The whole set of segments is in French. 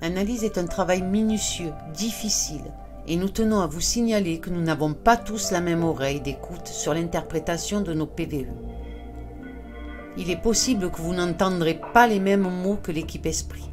L'analyse est un travail minutieux, difficile, et nous tenons à vous signaler que nous n'avons pas tous la même oreille d'écoute sur l'interprétation de nos PVE. Il est possible que vous n'entendrez pas les mêmes mots que l'équipe Esprit.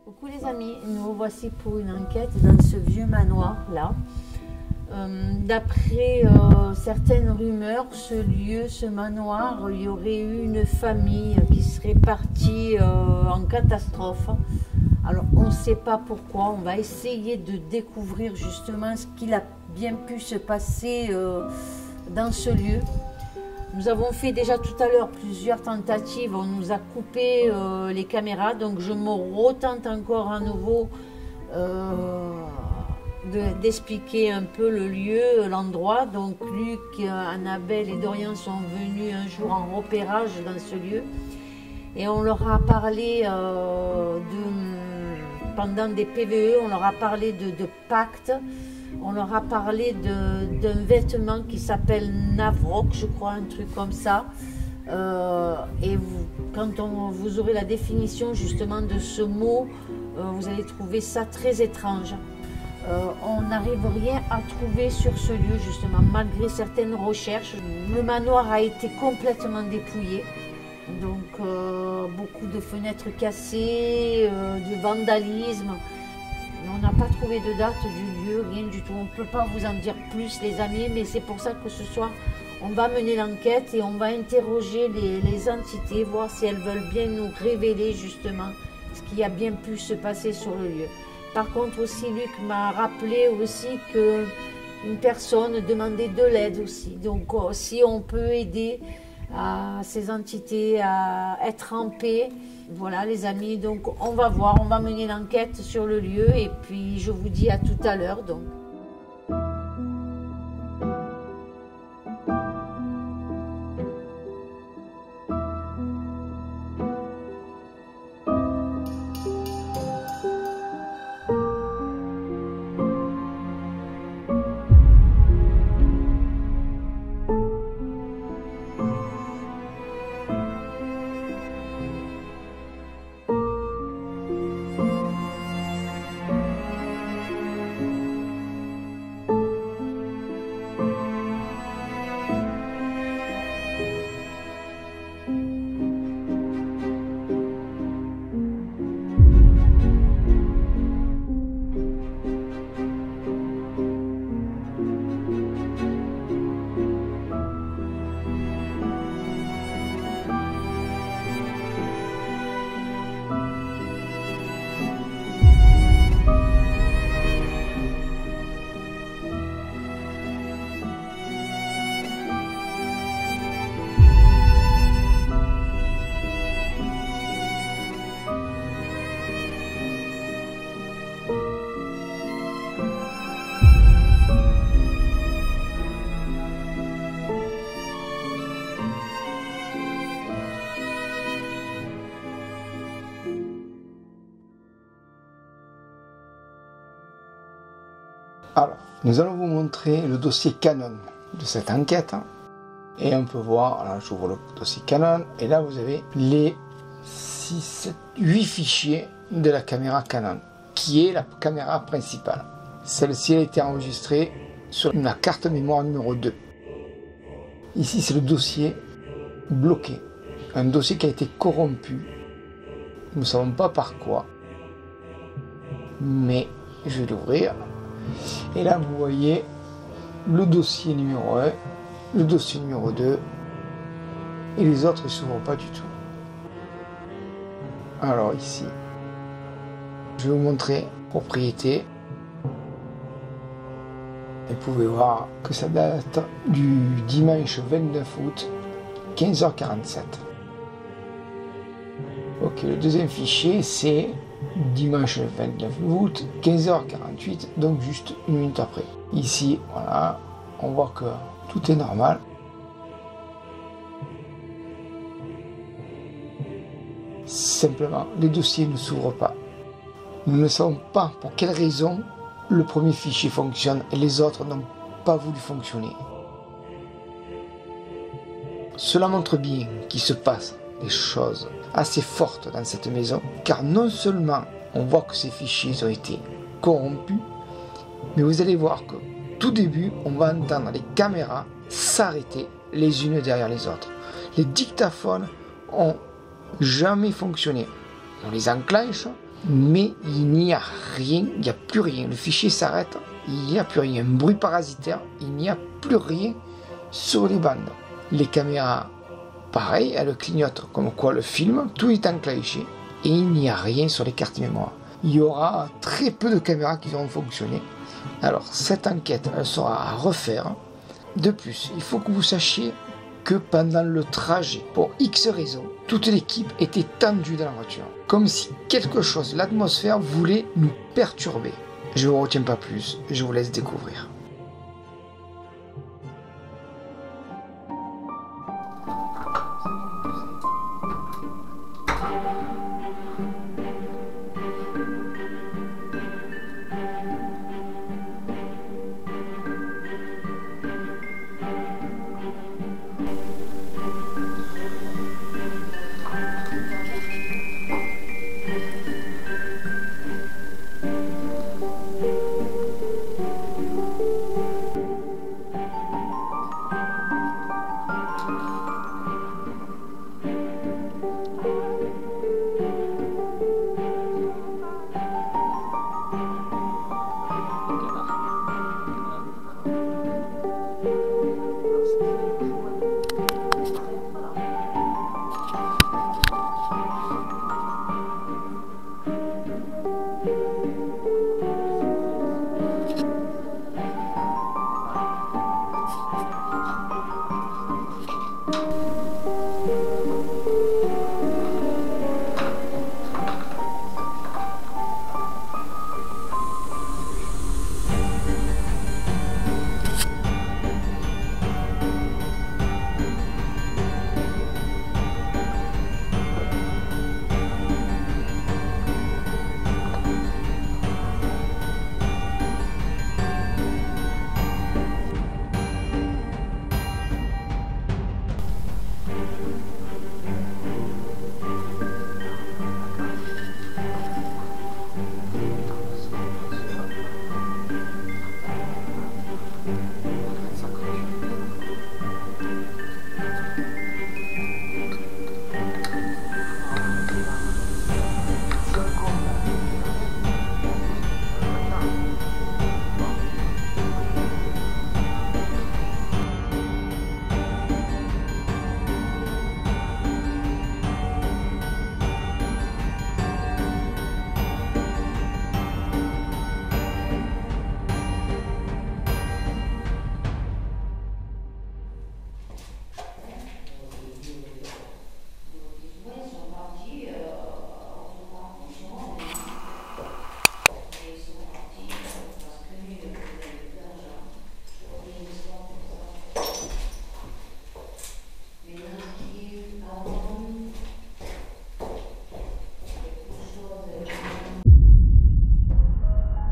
Coucou les amis, nous revoici pour une enquête dans ce vieux manoir là. D'après certaines rumeurs, ce manoir, il y aurait eu une famille qui serait partie en catastrophe. Alors on ne sait pas pourquoi, on va essayer de découvrir justement ce qu'il a bien pu se passer dans ce lieu. Nous avons fait déjà tout à l'heure plusieurs tentatives, on nous a coupé les caméras, donc je me retente encore à nouveau d'expliquer un peu le lieu, l'endroit. Donc Luc, Annabelle et Dorian sont venus un jour en repérage dans ce lieu et on leur a parlé pendant des PVE, on leur a parlé de pacte. On leur a parlé d'un vêtement qui s'appelle Navrock, je crois, un truc comme ça. Et quand vous aurez la définition justement de ce mot, vous allez trouver ça très étrange. On n'arrive rien à trouver sur ce lieu justement, malgré certaines recherches. Le manoir a été complètement dépouillé. Donc beaucoup de fenêtres cassées, du vandalisme. On n'a pas trouvé de date du lieu, rien du tout. On ne peut pas vous en dire plus les amis, mais c'est pour ça que ce soir, on va mener l'enquête et on va interroger les entités, voir si elles veulent bien nous révéler justement ce qui a bien pu se passer sur le lieu. Par contre aussi, Luc m'a rappelé aussi qu'une personne demandait de l'aide aussi. Donc si on peut aider à ces entités à être en paix. Voilà les amis, donc on va voir, on va mener l'enquête sur le lieu et puis je vous dis à tout à l'heure donc. Alors, nous allons vous montrer le dossier Canon de cette enquête. Et on peut voir, alors j'ouvre le dossier Canon, et là vous avez les 6, 7, 8 fichiers de la caméra Canon, qui est la caméra principale. Celle-ci a été enregistrée sur la carte mémoire numéro 2. Ici, c'est le dossier bloqué. Un dossier qui a été corrompu. Nous ne savons pas par quoi. Mais je vais l'ouvrir. Et là, vous voyez le dossier numéro 1, le dossier numéro 2. Et les autres, ils ne s'ouvrent pas du tout. Alors ici, je vais vous montrer propriété. Et vous pouvez voir que ça date du dimanche 29 août, 15h47. Ok, le deuxième fichier, c'est dimanche 29 août, 15h48, donc juste une minute après. Ici, voilà, on voit que tout est normal. Simplement, les dossiers ne s'ouvrent pas. Nous ne savons pas pour quelle raison le premier fichier fonctionne et les autres n'ont pas voulu fonctionner. Cela montre bien qu'il se passe des choses assez fortes dans cette maison, car non seulement on voit que ces fichiers ont été corrompus, mais vous allez voir que tout début, on va entendre les caméras s'arrêter les unes derrière les autres. Les dictaphones ont jamais fonctionné. On les enclenche, mais il n'y a rien, il n'y a plus rien. Le fichier s'arrête, il n'y a plus rien. Un bruit parasitaire, il n'y a plus rien sur les bandes. Les caméras, pareil, elles clignotent comme quoi le film, tout est enclenché et il n'y a rien sur les cartes mémoire. Il y aura très peu de caméras qui vont fonctionner. Alors cette enquête, elle sera à refaire. De plus, il faut que vous sachiez que pendant le trajet, pour X raisons, toute l'équipe était tendue dans la voiture. Comme si quelque chose, l'atmosphère, voulait nous perturber. Je ne vous retiens pas plus, je vous laisse découvrir.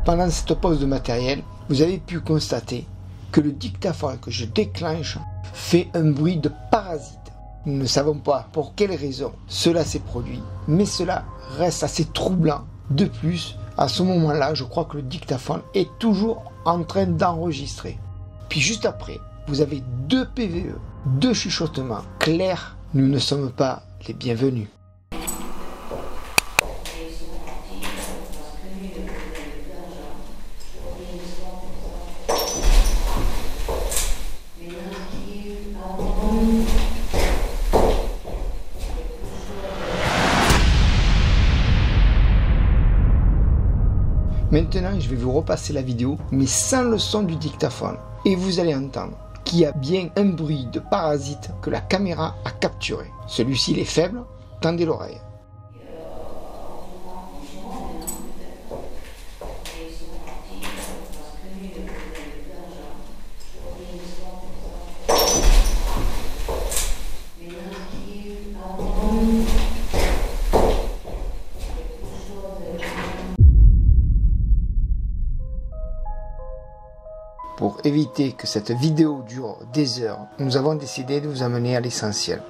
Pendant cette pause de matériel, vous avez pu constater que le dictaphone que je déclenche fait un bruit de parasite. Nous ne savons pas pour quelle raison cela s'est produit, mais cela reste assez troublant. De plus, à ce moment-là, je crois que le dictaphone est toujours en train d'enregistrer. Puis juste après, vous avez 2 PVE, 2 chuchotements clairs. Nous ne sommes pas les bienvenus. Maintenant, je vais vous repasser la vidéo, mais sans le son du dictaphone. Et vous allez entendre qu'il y a bien un bruit de parasite que la caméra a capturé. Celui-ci il est faible, tendez l'oreille. Pour éviter que cette vidéo dure des heures, nous avons décidé de vous amener à l'essentiel.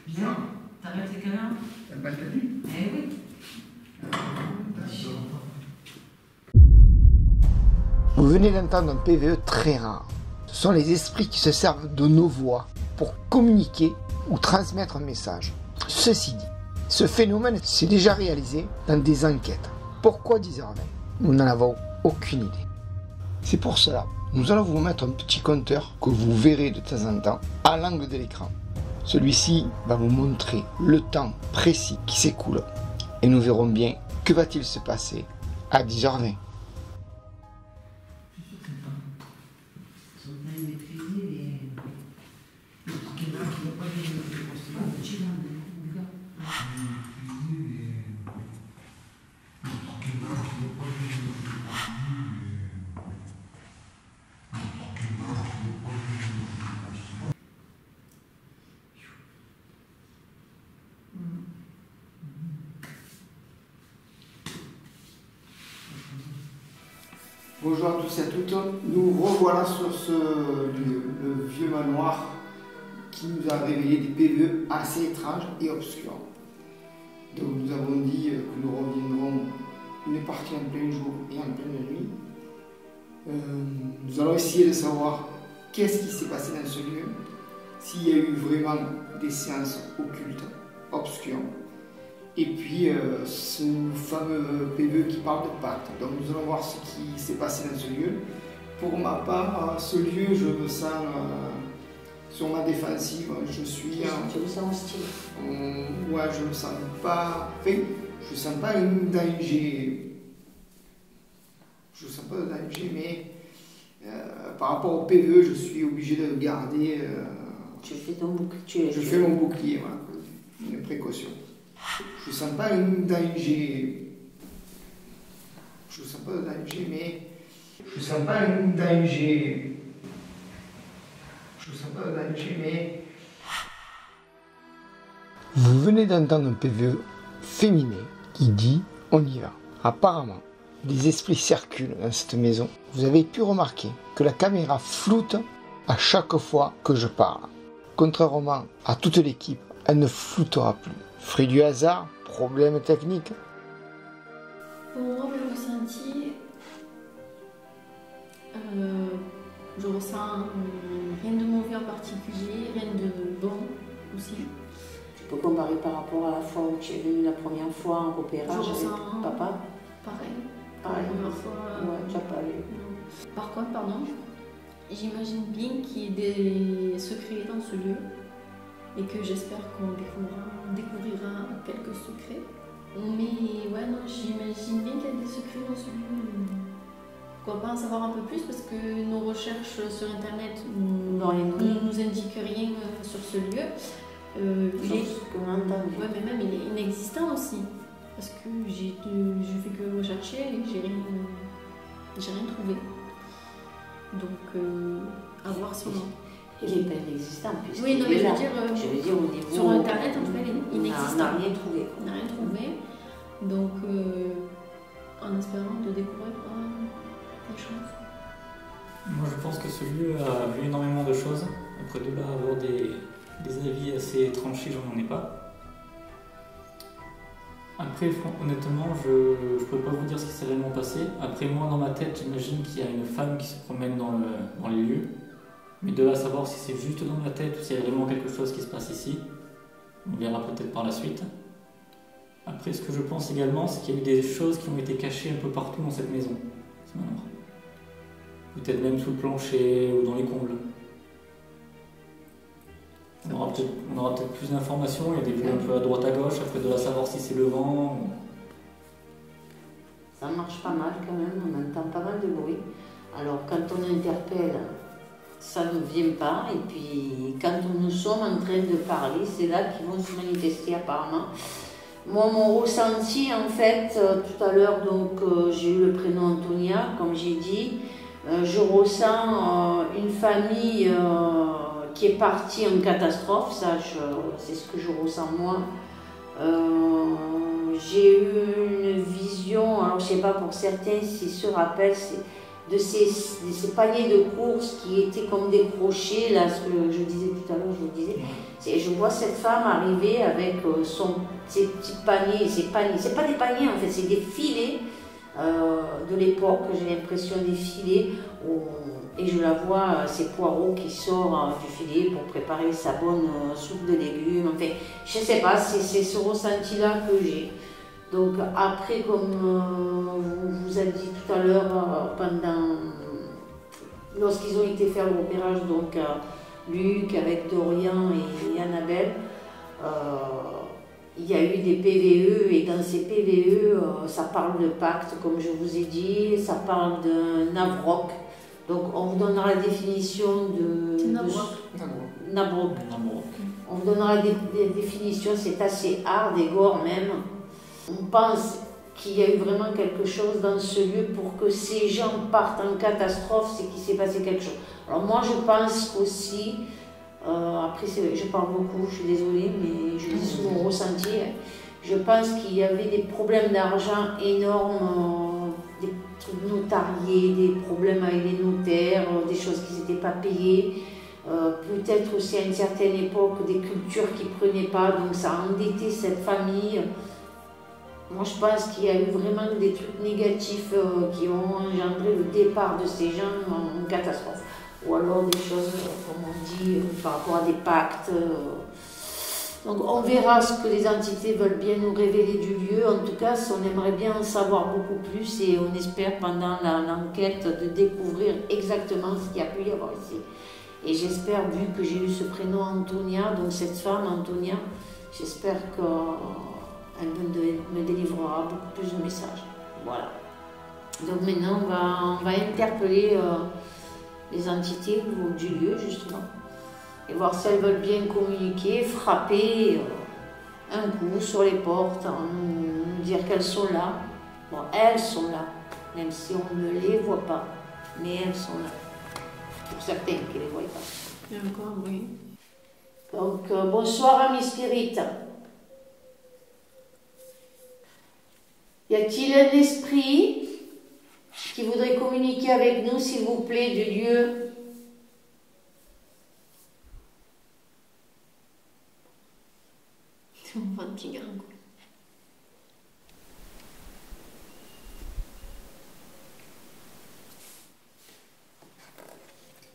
Bien, t'arrêtes les caméras? T'as pas entendu? Eh oui. Vous venez d'entendre un PVE très rare. Ce sont les esprits qui se servent de nos voix pour communiquer ou transmettre un message. Ceci dit, ce phénomène s'est déjà réalisé dans des enquêtes. Pourquoi 10h20? Nous n'en avons aucune idée. C'est pour cela, nous allons vous mettre un petit compteur que vous verrez de temps en temps à l'angle de l'écran. Celui-ci va vous montrer le temps précis qui s'écoule et nous verrons bien que va-t-il se passer à 10h20. Bonjour à tous et à toutes, nous revoilà sur le vieux manoir qui nous a révélé des PVE assez étranges et obscurs. Donc nous avons dit que nous reviendrons une partie en plein jour et en pleine nuit. Nous allons essayer de savoir qu'est-ce qui s'est passé dans ce lieu, s'il y a eu vraiment des séances occultes, obscures. Et puis ce fameux PVE qui parle de pacte. Donc nous allons voir ce qui s'est passé dans ce lieu. Pour ma part, ce lieu, je me sens sur ma défensive. Je suis. Tu me sens hostile. Ouais, je me sens pas. Enfin, je sens pas un danger. Je sens pas de danger, mais par rapport au PVE, je suis obligé de garder. Tu fais ton bouclier. Je fais mon bouclier, voilà, une précaution. Je ne sens pas un danger. Je ne sens pas de danger, mais. Je ne sens pas un danger. Je ne sens pas de danger, mais. Vous venez d'entendre un PVE féminin qui dit on y va. Apparemment, des esprits circulent dans cette maison. Vous avez pu remarquer que la caméra floute à chaque fois que je parle. contrairement à toute l'équipe, elle ne floutera plus. Fruit du hasard, problème technique. Pour moi, le ressenti, je ressens rien de mauvais en particulier, rien de bon aussi. Tu peux comparer par rapport à la fois où tu es venu la première fois en repérage avec papa? Pareil. Pareil. La première fois. Ouais, tu n'as pas eu. Par contre, j'imagine bien qu'il y ait des secrets dans ce lieu et que j'espère qu'on découvrira quelques secrets. Mais ouais, non, j'imagine bien qu'il y a des secrets dans ce lieu. Pourquoi pas en savoir un peu plus parce que nos recherches sur internet ne nous indiquent rien sur ce lieu. Ouais, mais même il est inexistant aussi. Parce que je fais que rechercher et j'ai rien trouvé. Donc, à voir si on... Il n'est pas inexistant. Oui, non, mais je veux dire, au niveau, sur internet, en tout cas, il est inexistant. On n'a rien trouvé. On n'a rien trouvé. Donc, en espérant de découvrir des choses. Moi, je pense que ce lieu a vu énormément de choses. Après, de là, avoir des avis assez tranchés, j'en ai pas. Après, honnêtement, je ne peux pas vous dire ce qui s'est réellement passé. Après, moi, dans ma tête, j'imagine qu'il y a une femme qui se promène dans les lieux. Mais de là à savoir si c'est juste dans ma tête ou s'il y a vraiment quelque chose qui se passe ici, on verra peut-être par la suite. Après, ce que je pense également, c'est qu'il y a eu des choses qui ont été cachées un peu partout dans cette maison, ce manoir. Peut-être même sous le plancher ou dans les combles. On aura peut-être plus d'informations, il y a des vues un peu à droite à gauche, après de là savoir si c'est le vent. Ça marche pas mal quand même, on entend pas mal de bruit. Alors quand on interpelle, ça ne vient pas, et puis quand nous sommes en train de parler, c'est là qu'ils vont se manifester apparemment. Moi, mon ressenti en fait, tout à l'heure, donc j'ai eu le prénom Antonia, comme j'ai dit, je ressens une famille qui est partie en catastrophe, ça c'est ce que je ressens moi. J'ai eu une vision, alors je ne sais pas pour certains s'ils se rappellent, de ces paniers de courses qui étaient comme des crochets, là ce que je disais tout à l'heure, je vois cette femme arriver avec ses petits paniers, c'est pas des paniers en fait, c'est des filets de l'époque, j'ai l'impression des filets, et je la vois, ces poireaux qui sortent du filet pour préparer sa bonne soupe de légumes, enfin, je sais pas, c'est ce ressenti-là que j'ai. Donc après, comme vous a dit tout à l'heure, lorsqu'ils ont été faire le repérage, donc Luc avec Dorian et Annabelle, il y a eu des PVE, et dans ces PVE, ça parle de pacte, comme je vous ai dit, ça parle de Navroc. Donc on vous donnera la définition de Navroc. On vous donnera des définitions, c'est assez hard et gore même. On pense qu'il y a eu vraiment quelque chose dans ce lieu pour que ces gens partent en catastrophe, c'est qu'il s'est passé quelque chose. Alors moi je pense aussi, après je parle beaucoup, je suis désolée, mais je dis sous mon ressenti, je pense qu'il y avait des problèmes d'argent énormes, des trucs notariés, des problèmes avec les notaires, des choses qui n'étaient pas payées. Peut-être aussi à une certaine époque des cultures qui ne prenaient pas, donc ça a endetté cette famille. Moi je pense qu'il y a eu vraiment des trucs négatifs qui ont engendré le départ de ces gens en catastrophe. Ou alors des choses, comme on dit, par rapport à des pactes. Donc on verra ce que les entités veulent bien nous révéler du lieu. En tout cas, on aimerait bien en savoir beaucoup plus et on espère pendant l'enquête de découvrir exactement ce qu'il y a pu y avoir ici. Et j'espère, vu que j'ai eu ce prénom Antonia, donc cette femme Antonia, j'espère qu'elle me délivrera beaucoup plus de messages. Voilà. Donc maintenant, on va interpeller les entités du lieu, justement, et voir si elles veulent bien communiquer, frapper un coup sur les portes, nous dire qu'elles sont là. Bon, elles sont là, même si on ne les voit pas, mais elles sont là. Pour certains qui ne les voient pas. Et encore, oui. Donc, bonsoir, amis spirites. Y a-t-il un esprit qui voudrait communiquer avec nous, s'il vous plaît, du lieu? C'est mon ventre qui grince.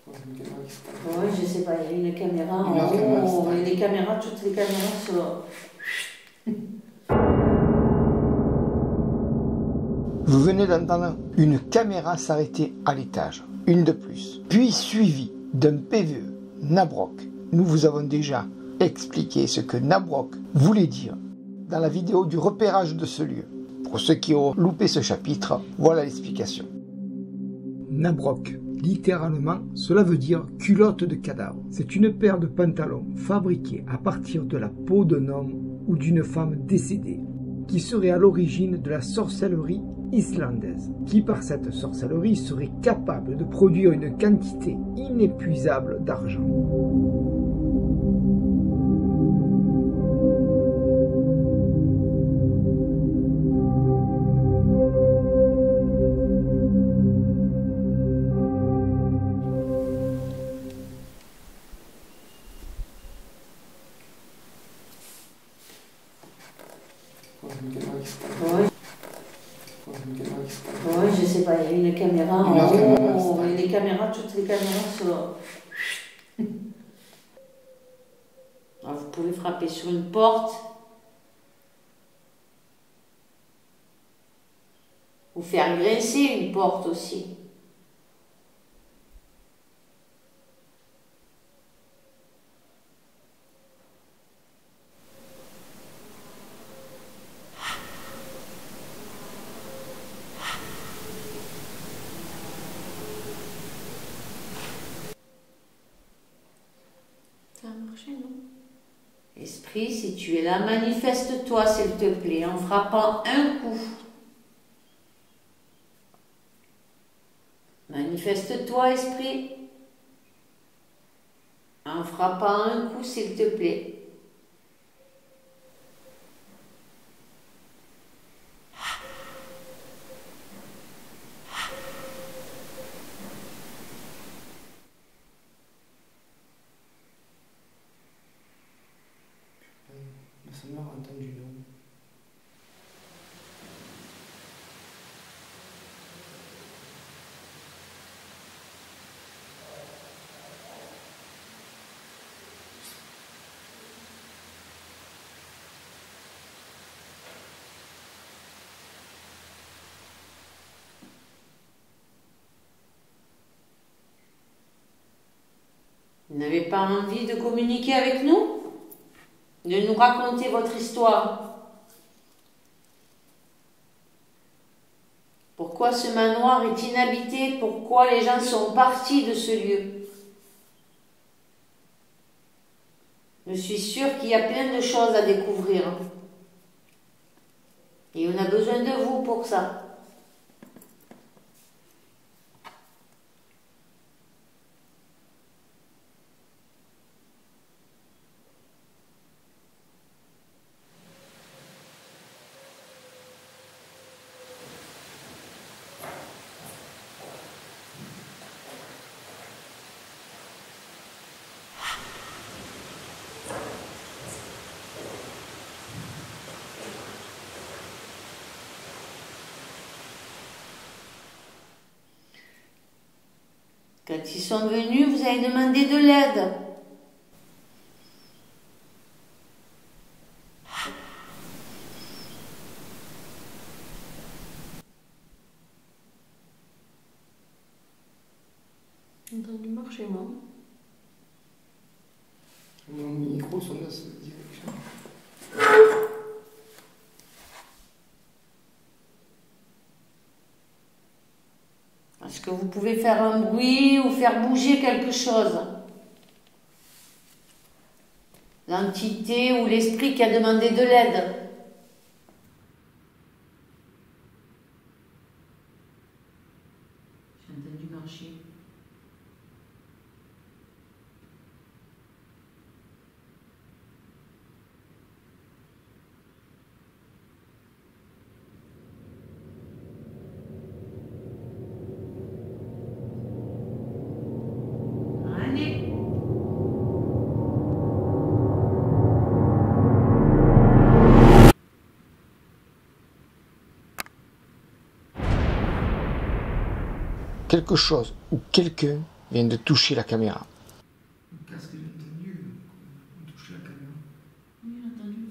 Oui, je sais pas, il y a une caméra en haut, il y a des caméras, toutes les caméras sont... Vous venez d'entendre une caméra s'arrêter à l'étage, une de plus, puis suivie d'un PVE, Nabrock. Nous vous avons déjà expliqué ce que Nabrock voulait dire dans la vidéo du repérage de ce lieu. Pour ceux qui ont loupé ce chapitre, voilà l'explication. Nabrock, littéralement, cela veut dire culotte de cadavre. C'est une paire de pantalons fabriqués à partir de la peau d'un homme ou d'une femme décédée, qui serait à l'origine de la sorcellerie islandaise, qui par cette sorcellerie serait capable de produire une quantité inépuisable d'argent. Oui, je sais pas, il y a une caméra en haut, il y a des caméras, toutes les caméras sont... Alors, vous pouvez frapper sur une porte, ou faire grincer une porte aussi. Ça a marché, non? Esprit, si tu es là, manifeste-toi s'il te plaît, en frappant un coup. Manifeste-toi, esprit, en frappant un coup s'il te plaît. Ça m'a entendu, non? Vous n'avez pas envie de communiquer avec nous? De nous raconter votre histoire? Pourquoi ce manoir est inhabité? Pourquoi les gens sont partis de ce lieu? Je suis sûre qu'il y a plein de choses à découvrir. Et on a besoin de vous pour ça. Quand ils sont venus, vous avez demandé de l'aide. J'ai entendu marcher, moi. Mon micro sonne dans cette direction. Est-ce que vous pouvez faire un bruit ou faire bouger quelque chose? L'entité ou l'esprit qui a demandé de l'aide. J'ai entendu marcher. Allez. quelque chose ou quelqu'un vient de toucher la caméra. Qu'est-ce que j'ai entendu? Toucher la caméra. Oui, j'ai entendu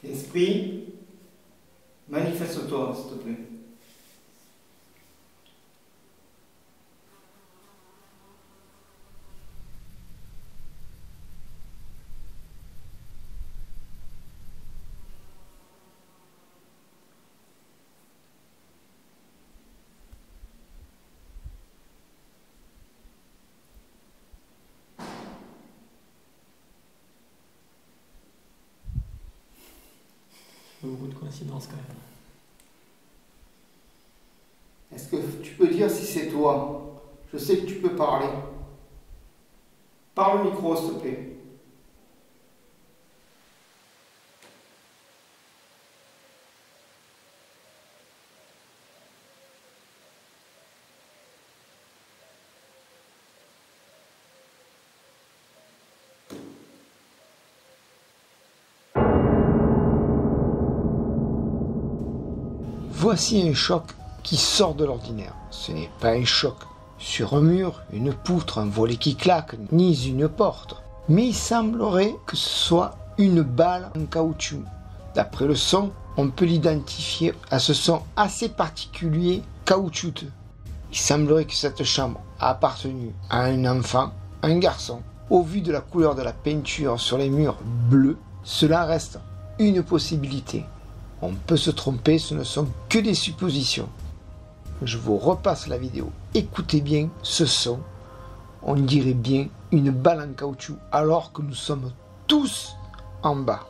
aussi. Esprit, manifeste-toi, s'il te plaît. Beaucoup de coïncidences quand même. Est-ce que tu peux dire si c'est toi? Je sais que tu peux parler. Parle au micro, s'il te plaît. Voici un choc qui sort de l'ordinaire. Ce n'est pas un choc sur un mur, une poutre, un volet qui claque, ni une porte. Mais il semblerait que ce soit une balle en caoutchouc. D'après le son, on peut l'identifier à ce son assez particulier caoutchouteux. Il semblerait que cette chambre a appartenu à un enfant, un garçon. Au vu de la couleur de la peinture sur les murs bleus, cela reste une possibilité. On peut se tromper, ce ne sont que des suppositions. Je vous repasse la vidéo. Écoutez bien ce son. On dirait bien une balle en caoutchouc alors que nous sommes tous en bas.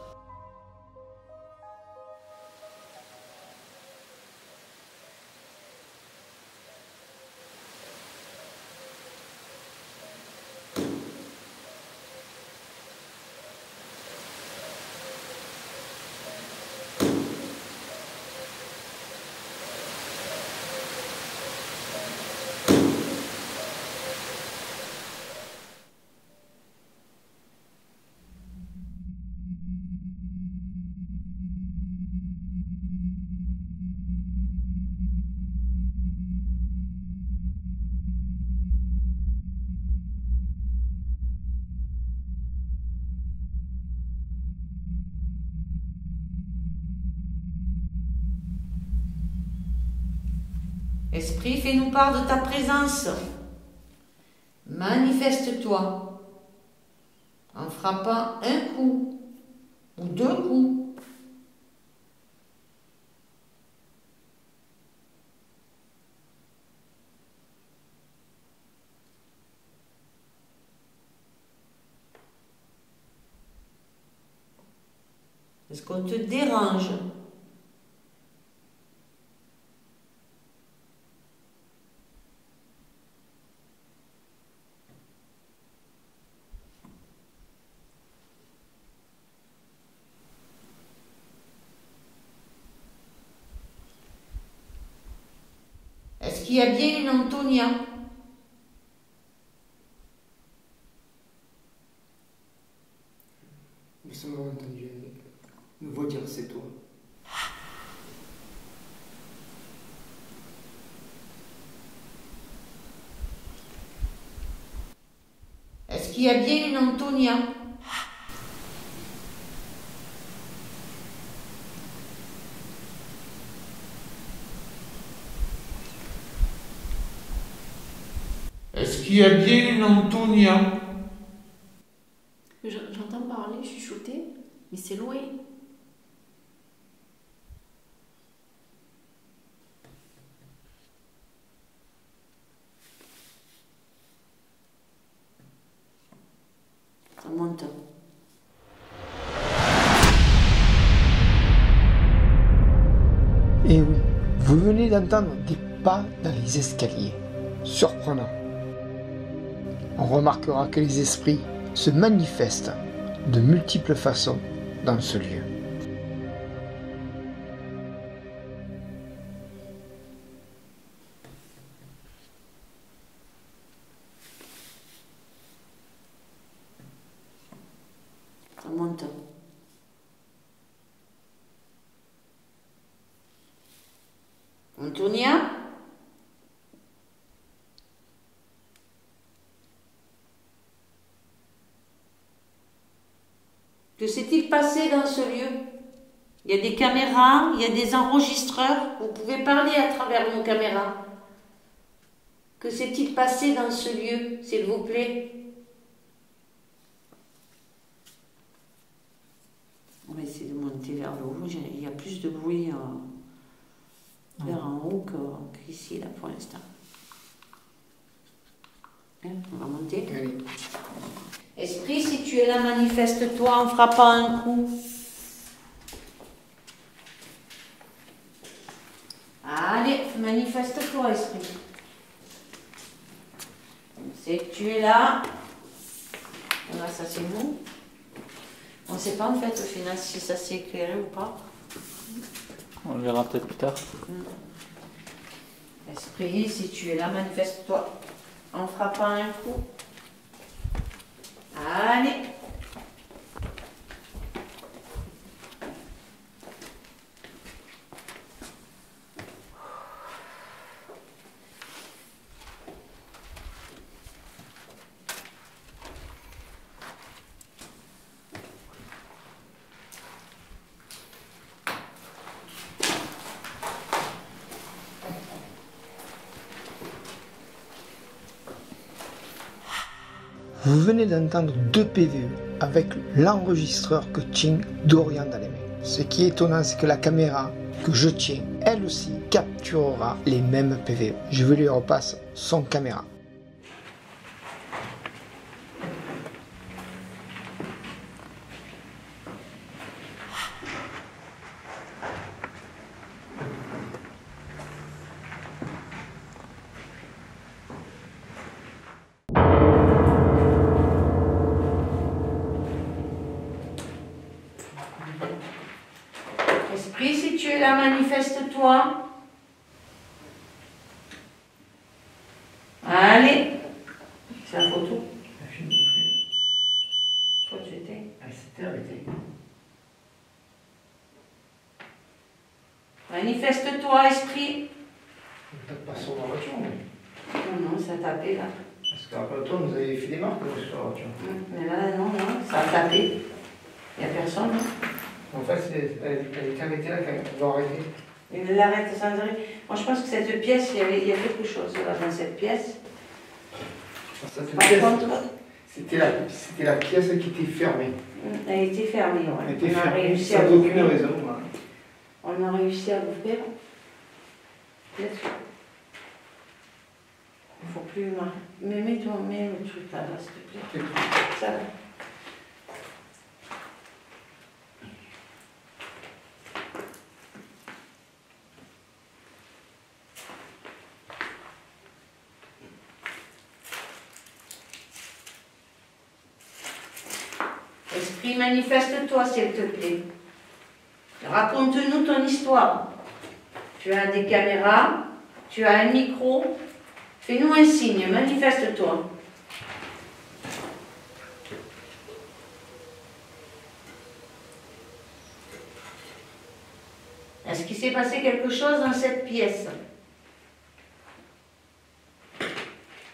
Esprit, fais-nous part de ta présence. Manifeste-toi en frappant un coup ou deux coups. Est-ce qu'on te dérange? Est-ce qu'il y a bien une Antonia? Nous sommes entendu une voix dire c'est toi. Est-ce qu'il y a bien une Antonia? Est-ce qu'il y a bien une Antonia? J'entends parler, chuchoter, mais c'est loin. Ça monte. Et oui, vous venez d'entendre des pas dans les escaliers. Surprenant. On remarquera que les esprits se manifestent de multiples façons dans ce lieu. monte. Antonia? Que s'est-il passé dans ce lieu? Il y a des caméras, il y a des enregistreurs. Vous pouvez parler à travers nos caméras. Que s'est-il passé dans ce lieu, s'il vous plaît? On va essayer de monter vers le haut. Il y a plus de bruit vers en haut qu'ici, là, pour l'instant. Hein, on va monter. Oui. Esprit, si tu es là, manifeste-toi en frappant un coup. Allez, manifeste-toi, esprit. C'est que tu es là. Voilà, ça c'est nous. On ne sait pas en fait au final si ça s'est éclairé ou pas. On le verra peut-être plus tard. Esprit, si tu es là, manifeste-toi en frappant un coup. Allez. Vous venez d'entendre 2 PVE avec l'enregistreur que tient Dorian dans les mains. Ce qui est étonnant, c'est que la caméra que je tiens, elle aussi, capturera les mêmes PVE. Je vais lui repasser son caméra. Esprit, si tu es là, manifeste-toi. Allez. C'est la photo. Toi, tu étais. C'était arrêté. Manifeste-toi, esprit. Peut-être pas sur la voiture, mais. Non, ça a tapé là. Parce qu'après toi, vous avez fait des marques sur la voiture. Mais là, non, ça a tapé. Il n'y a personne. En fait, elle était arrêtée là quand ils l'ont arrêtée. Il l'arrête sans arrêt. Moi, je pense que cette pièce, il y a quelque chose là dans cette pièce. Par contre, C'était la pièce qui était fermée. elle était fermée. Ouais. Elle était On a fermée, réussi sans à aucune l'ouvrir. raison. Voilà. On a réussi à l'ouvrir. Peut-être. Il ne faut plus. Mais mets le truc là, s'il te plaît. Ça là. Esprit, manifeste-toi, s'il te plaît. Raconte-nous ton histoire. Tu as des caméras, tu as un micro. Fais-nous un signe, manifeste-toi. Est-ce qu'il s'est passé quelque chose dans cette pièce?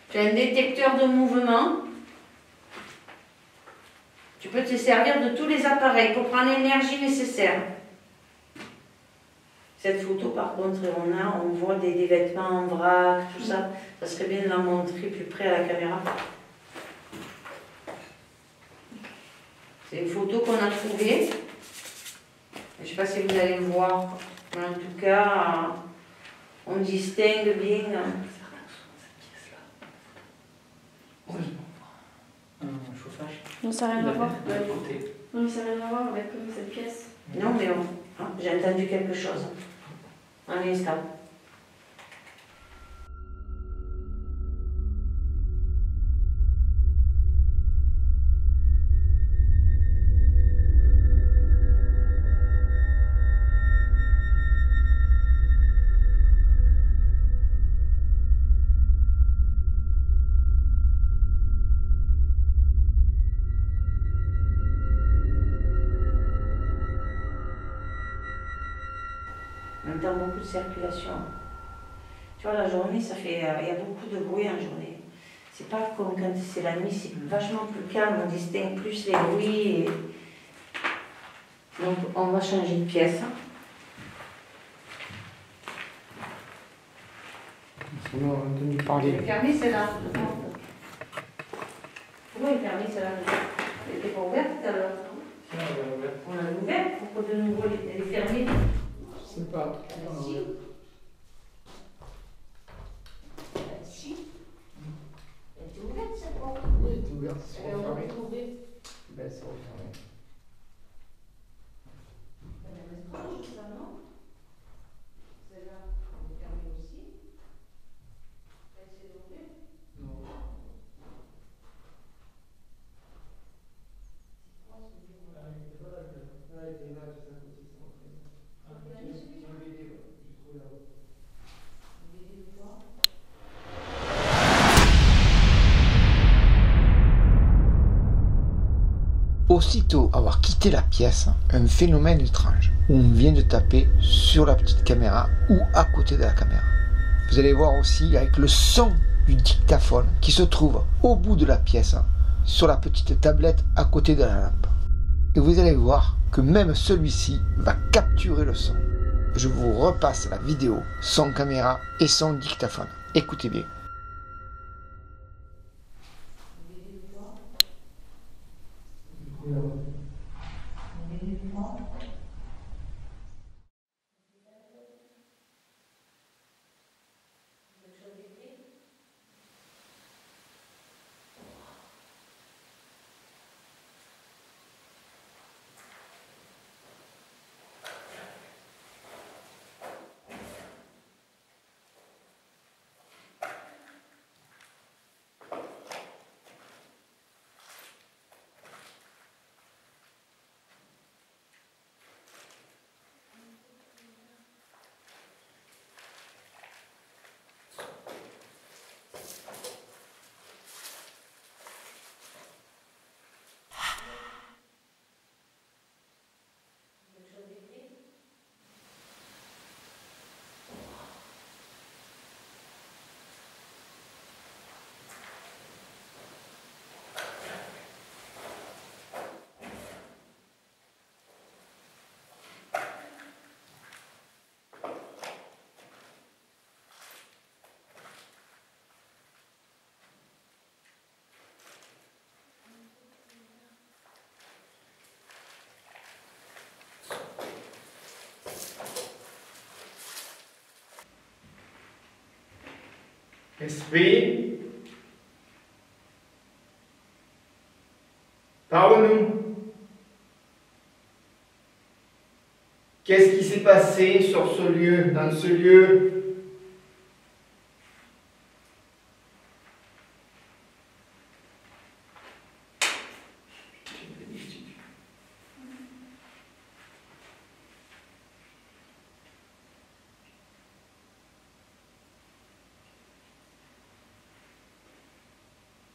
Tu as un détecteur de mouvement. Tu peux te servir de tous les appareils pour prendre l'énergie nécessaire. Cette photo, par contre, on voit des vêtements en vrac, tout ça. Ça serait bien de la montrer plus près à la caméra. C'est une photo qu'on a trouvée. Je ne sais pas si vous allez voir. Mais en tout cas, on distingue bien. Un chauffage. Non, ça n'a rien à voir. Côté. Non, ça n'a rien à voir avec cette pièce. Non, mais j'ai entendu quelque chose. Un instant. On entend beaucoup de circulation. Tu vois, la journée, ça fait, il y a beaucoup de bruit en journée. C'est pas comme quand c'est la nuit, c'est vachement plus calme, on distingue plus les bruits. Et... Donc, on va changer de pièce. On a entendu parler. Le fermé, c'est là. Pourquoi il est fermé, c'est là? Elle n'était pas ouverte tout à l'heure. On l'a ouverte, pourquoi de nouveau elle est fermée? Je sais pas. Si. Elle était ouverte, cette porte. Oui, elle était ouverte, c'est Elle est refermé. retrouvée. Ben, c'est refermé. Elle est étrange, ça, non? Celle-là, elle est fermée aussi. Elle s'est ouverte. Non. Aussitôt avoir quitté la pièce, un phénomène étrange, où on vient de taper sur la petite caméra ou à côté de la caméra. Vous allez voir aussi avec le son du dictaphone qui se trouve au bout de la pièce, sur la petite tablette à côté de la lampe. Et vous allez voir que même celui-ci va capturer le son. Je vous repasse la vidéo, son caméra et son dictaphone. Écoutez bien. Esprit, parle-nous. Qu'est-ce qui s'est passé sur ce lieu, dans ce lieu?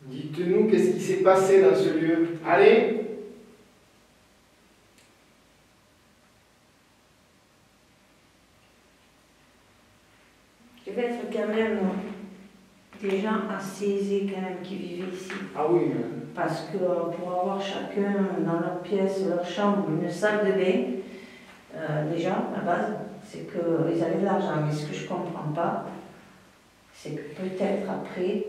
Dites-nous qu'est-ce qui s'est passé dans ce lieu. Allez! Je vais être quand même des gens assez aisés quand même qui vivent ici. Ah oui. Parce que pour avoir chacun dans leur pièce, leur chambre, une salle de bain, déjà, à la base, c'est qu'ils avaient de l'argent. Mais ce que je ne comprends pas, c'est que peut-être après,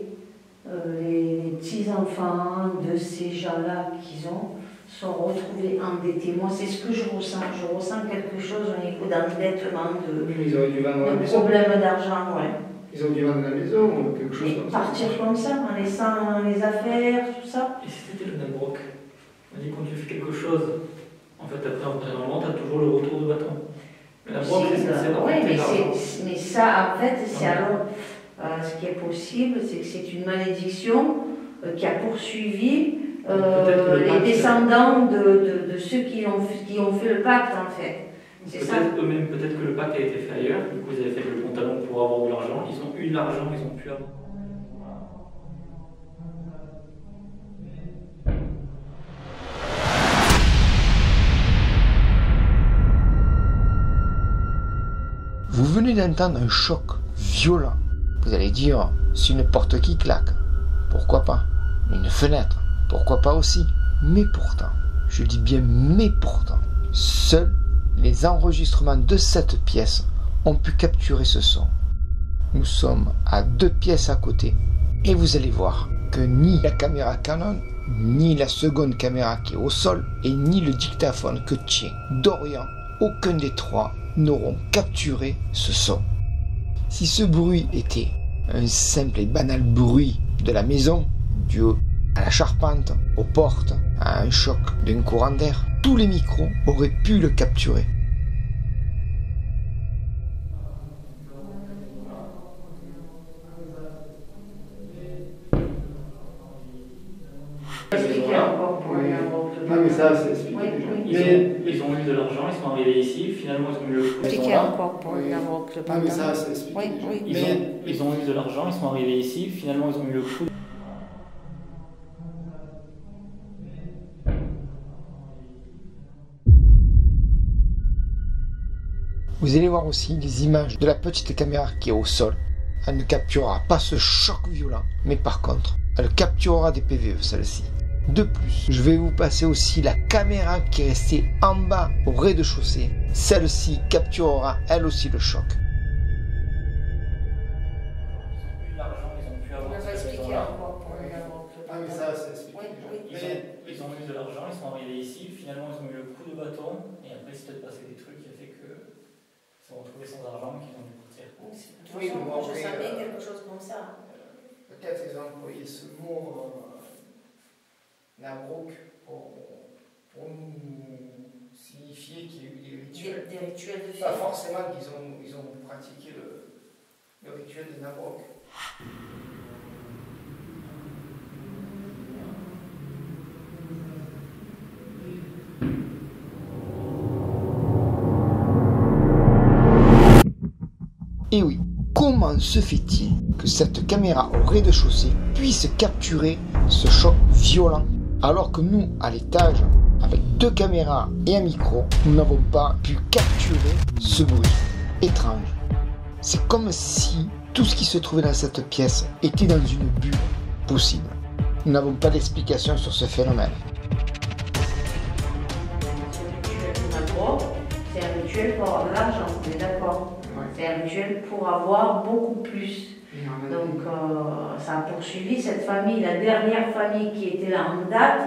les petits-enfants de ces gens-là qu'ils ont sont retrouvés endettés. Moi, c'est ce que je ressens. Je ressens quelque chose au niveau d'endettement, Ils auraient dû vendre la de maison. problème d'argent, ouais. Ils ont dû vendre la maison ou quelque chose Mais comme ça. partir comme ça, en laissant les affaires, tout ça. Et si c'était le Nabrook, on dit quand tu fais quelque chose, en fait après, normalement, tu as toujours le retour de bâton. Le Nabrook, c'est censé Oui, rapporter de l'argent. mais ça, en fait, c'est alors. Ce qui est possible, c'est que c'est une malédiction qui a poursuivi les descendants de ceux qui ont fait le pacte, en fait. C'est ça. Eux-mêmes, peut-être que le pacte a été fait ailleurs, du coup ils avaient fait le pantalon pour avoir de l'argent, ils ont eu de l'argent, ils ont pu avoir. venez d'entendre un choc violent. Vous allez dire, c'est une porte qui claque. Pourquoi pas? Une fenêtre. Pourquoi pas aussi? Mais pourtant, je dis bien mais pourtant, seuls les enregistrements de cette pièce ont pu capturer ce son. Nous sommes à 2 pièces à côté et vous allez voir que ni la caméra Canon, ni la seconde caméra qui est au sol et ni le dictaphone que tient Dorian, aucun des 3 n'auront capturé ce son. Si ce bruit était un simple et banal bruit de la maison, dû à la charpente, aux portes, à un choc d'un courant d'air, tous les micros auraient pu le capturer. Non, mais ça, c'est expliqué déjà. Ils ont eu de l'argent, ils sont arrivés ici, finalement ils ont eu le coup. Expliquez encore pour Navroc, le Non, mais ça, c'est expliqué déjà. Ils ont eu de l'argent, ils sont arrivés ici, finalement ils ont eu le coup. Vous allez voir aussi les images de la petite caméra qui est au sol. Elle ne capturera pas ce choc violent, mais par contre, elle capturera des PVE, celle-ci. De plus, je vais vous passer aussi la caméra qui est restée en bas au rez-de-chaussée. Celle-ci capturera elle aussi le choc. L'argent, ils ont pu avoir cette maison-là. Ah, mais ça, c'est expliqué déjà. Ils ont eu de l'argent, ils sont arrivés ici, finalement ils ont eu le coup de bâton, et après il s'est peut-être passé des trucs qui a fait que ils se sont retrouvés sans argent et qu'ils ont dû partir. Oui, bon, je après, savais quelque chose comme ça. peut-être ils ont employé ce mot Navroc pour nous signifier qu'il y a eu des rituels. Des rituels de Pas fête. forcément qu'ils ont pratiqué le rituel de Navroc. Et oui, comment se fait-il que cette caméra au rez-de-chaussée puisse capturer ce choc violent alors que nous, à l'étage, avec 2 caméras et un micro, nous n'avons pas pu capturer ce bruit étrange. C'est comme si tout ce qui se trouvait dans cette pièce était dans une bulle possible. Nous n'avons pas d'explication sur ce phénomène. C'est un rituel pour avoir de l'argent, on est d'accord. C'est un rituel pour avoir beaucoup plus. Donc ça a poursuivi cette famille, la dernière famille qui était là en date,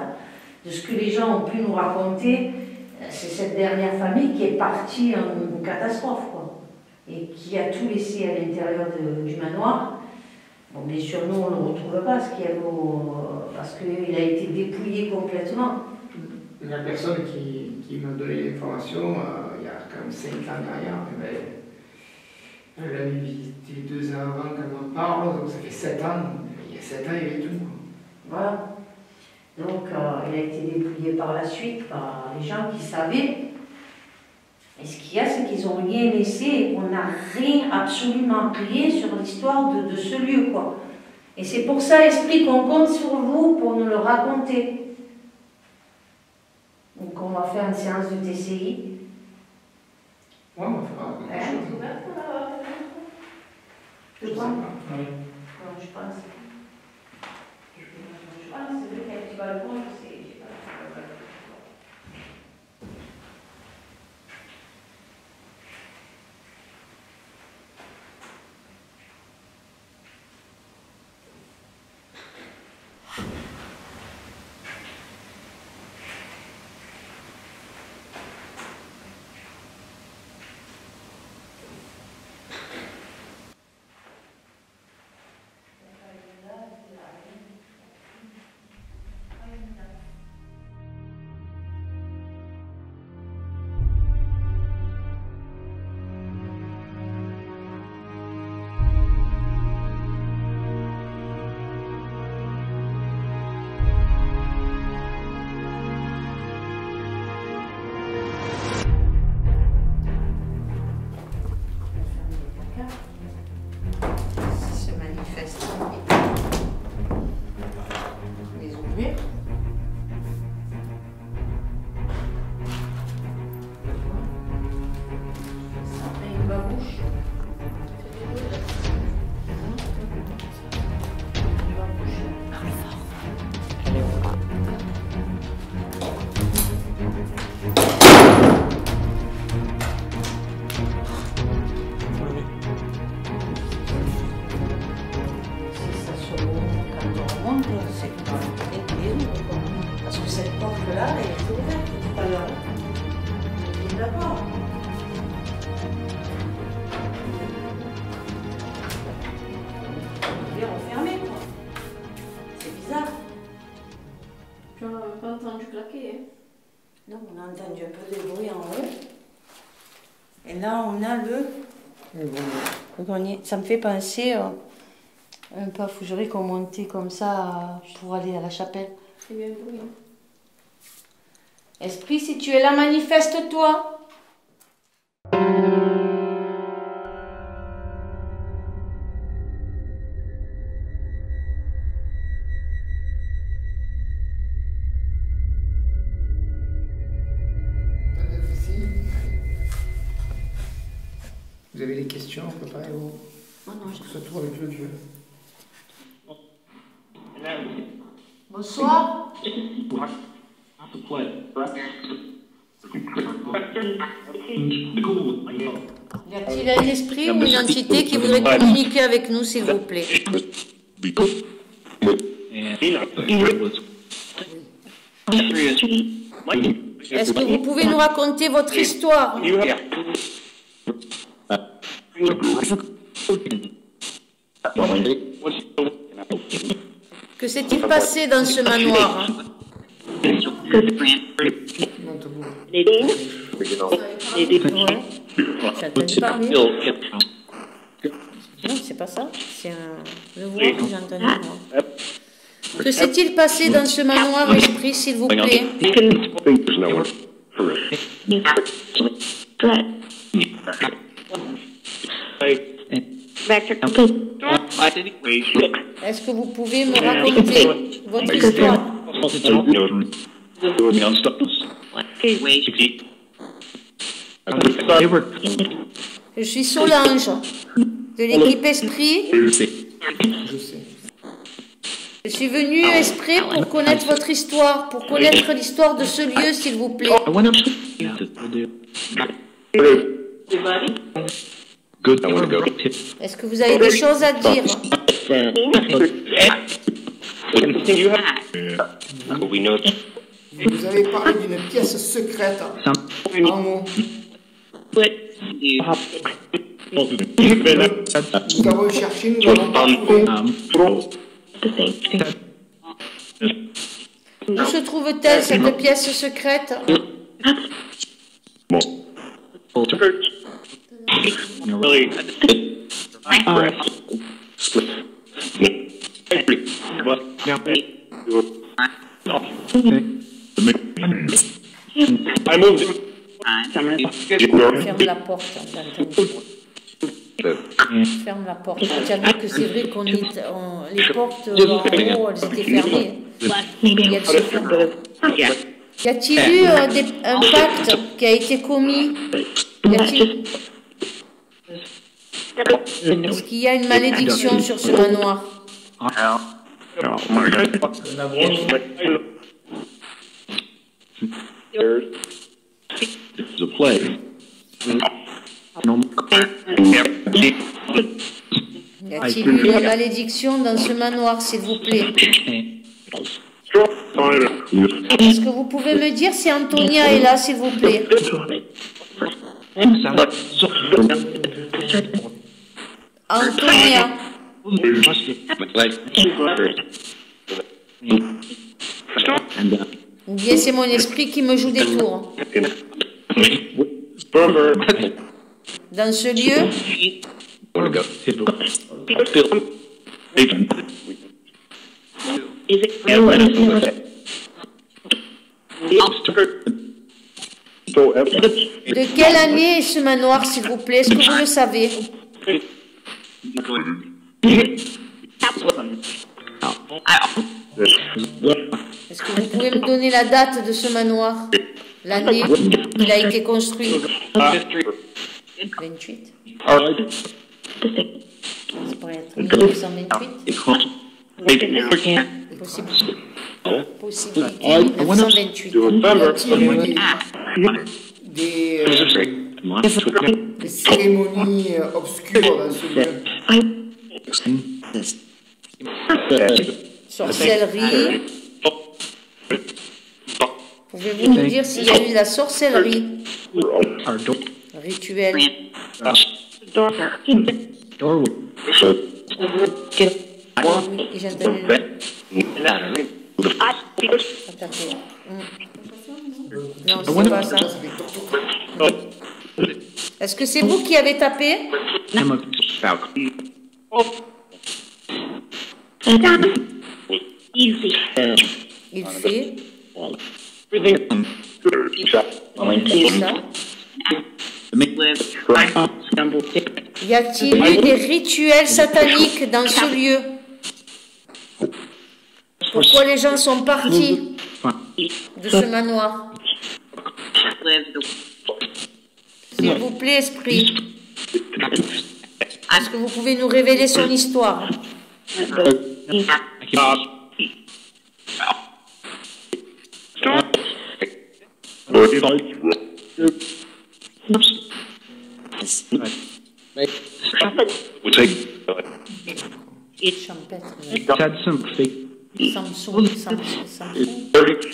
de ce que les gens ont pu nous raconter, c'est cette dernière famille qui est partie en catastrophe, quoi, et qui a tout laissé à l'intérieur du manoir. Bon, bien sûr, nous, on ne le retrouve pas, parce qu'il a été dépouillé complètement. La personne qui m'a donné l'information, il y a quand même 5 ans derrière, elle l'avait visité 2 ans avant qu'elle m'en parle, donc ça fait 7 ans. Il y a 7 ans, il y avait tout. Voilà. Donc, il a été dépouillé par la suite par les gens qui savaient. Et ce qu'il y a, c'est qu'ils n'ont rien laissé et qu'on n'a rien, absolument rien sur l'histoire de ce lieu, quoi. Et c'est pour ça, Esprit, qu'on compte sur vous pour nous le raconter. Donc, on va faire une séance de TCI. Ouais, on va faire quelque chose. Je crois. Oui. Non, je pense. Je pense, c'est lui qui a un petit balcon, je sais pas. est là-bas. Il est refermé, quoi. C'est bizarre. Tu n'as pas entendu claquer, hein? Non, on a entendu un peu de bruit en haut. Et là, on a le grenier. Ça me fait penser un peu à Fougerie qu'on montait comme ça pour aller à la chapelle. C'est bien le bruit, hein? Esprit, si tu es là, manifeste-toi. Vous avez des questions, préparez-vous. Oh non, j'ai Surtout avec le vieux. Bonsoir. Y a-t-il un esprit ou une entité qui voudrait communiquer avec nous, s'il vous plaît? Est-ce que vous pouvez nous raconter votre histoire? Que s'est-il passé dans ce manoir? J'ai entendu parler. Non, c'est pas ça. C'est un voix que j'ai entendu, moi. Que s'est-il passé dans ce manoir, esprit, s'il vous plaît? Est-ce que vous pouvez me raconter votre histoire? Je suis Solange, de l'équipe Esprit. Je sais. Je suis venue Esprit pour connaître votre histoire, pour connaître l'histoire de ce lieu, s'il vous plaît. Est-ce que vous avez des choses à dire? Vous avez parlé d'une pièce secrète. En mots. Nous avons cherché, nous n'avons pas trouvé. Où se trouve-t-elle, cette pièce secrète? Ferme la porte, j'ai entendu. Ferme la porte. Tu as vu que c'est vrai qu'on les portes en haut, elles étaient fermées. Et elles se ferment. Y a-t-il eu un pacte qui a été commis? Est-ce qu'il y a une malédiction sur ce manoir? Y a-t-il eu une malédiction dans ce manoir, s'il vous plaît? Est-ce que vous pouvez me dire si Antonia est là, s'il vous plaît? Antonia. Ou bien c'est mon esprit qui me joue des tours. Dans ce lieu, de quelle année est ce manoir, s'il vous plaît? Est-ce que vous le savez? Est-ce que vous pouvez me donner la date de ce manoir? L'année où il a été construit? 28. Ça pourrait être 1928. Possibilité. Possibilité 1928. Des cérémonies obscures dans ce lieu. Sorcellerie, Pouvez-vous nous dire s'il y a eu de la sorcellerie rituelle? Oui, j'ai entendu. Non, c'est pas ça. Est-ce que c'est vous qui avez tapé? Il fait. Y a-t-il eu des rituels sataniques dans ce lieu? Pourquoi les gens sont partis de ce manoir? S'il vous plaît, esprit. Est-ce que vous pouvez nous révéler son histoire? Champêtre.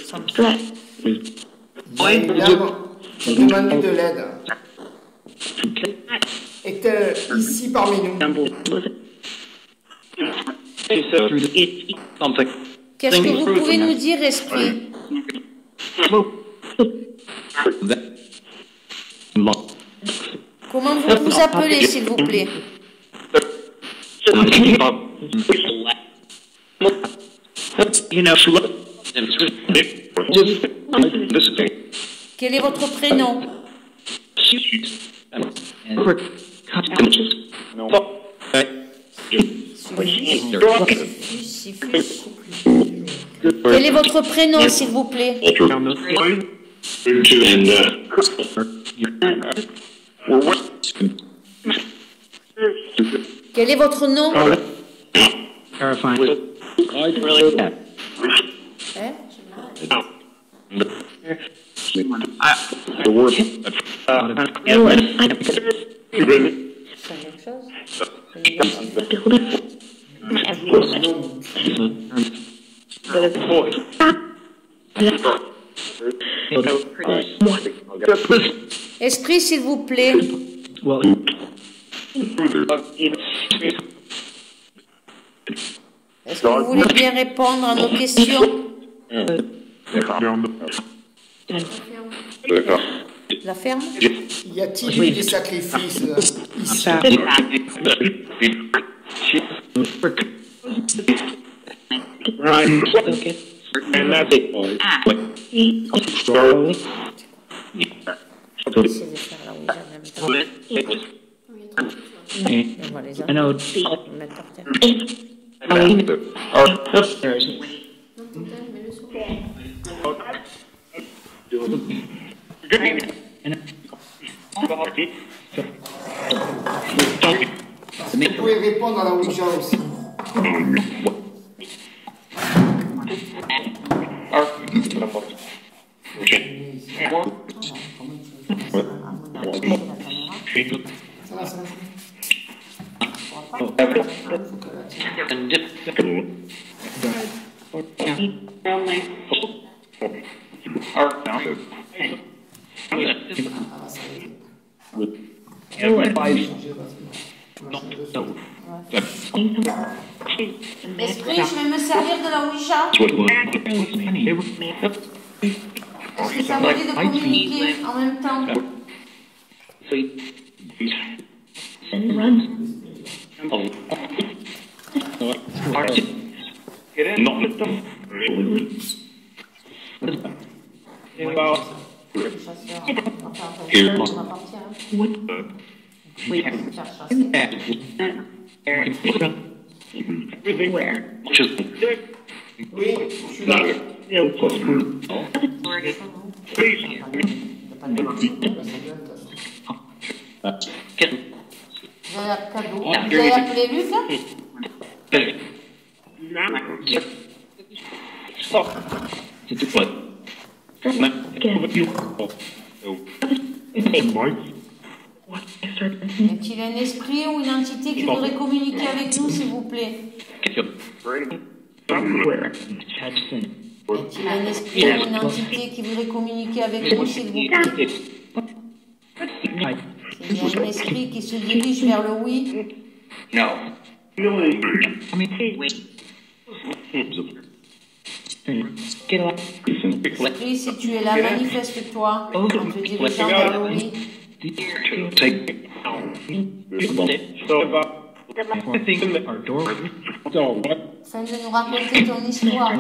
Samson. Une dame qui demande de l'aide. Est-elle ici parmi nous? Qu'est-ce que vous pouvez nous dire, esprit? Comment vous vous appelez, s'il vous plaît? Quel est votre prénom? Quel est votre prénom, s'il vous plaît? Quel est votre nom? Esprit, s'il vous plaît. Est-ce que vous voulez bien répondre à nos questions? La ferme? Y a-t-il eu des sacrifices ici? Essayez de faire la Ouija en même temps. On va les mettre par terre. Vous pouvez répondre à la Ouija aussi. Esprit, je vais me servir de la Ouija. Est-ce que ça vous dit de communiquer en même temps? Oui, je suis là. Vous avez appelé Luc? Y a-t-il un esprit ou une entité qui voudrait communiquer avec nous, s'il vous plaît? Y a un esprit, une entité qui voudrait communiquer avec nous, s'il vous plaît? Il y a un esprit qui se dirige vers le oui. Esprit, si tu es là, manifeste-toi en te dirigeant vers le oui. Afin de nous raconter ton histoire.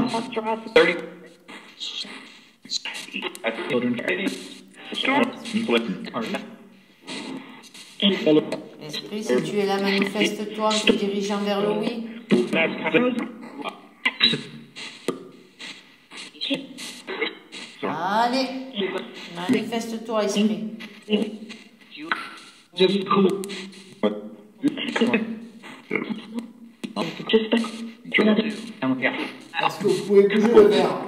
Esprit, si tu es là, manifeste-toi en te dirigeant vers le oui. Allez, manifeste-toi, esprit. Est-ce que vous pouvez bouger le verre?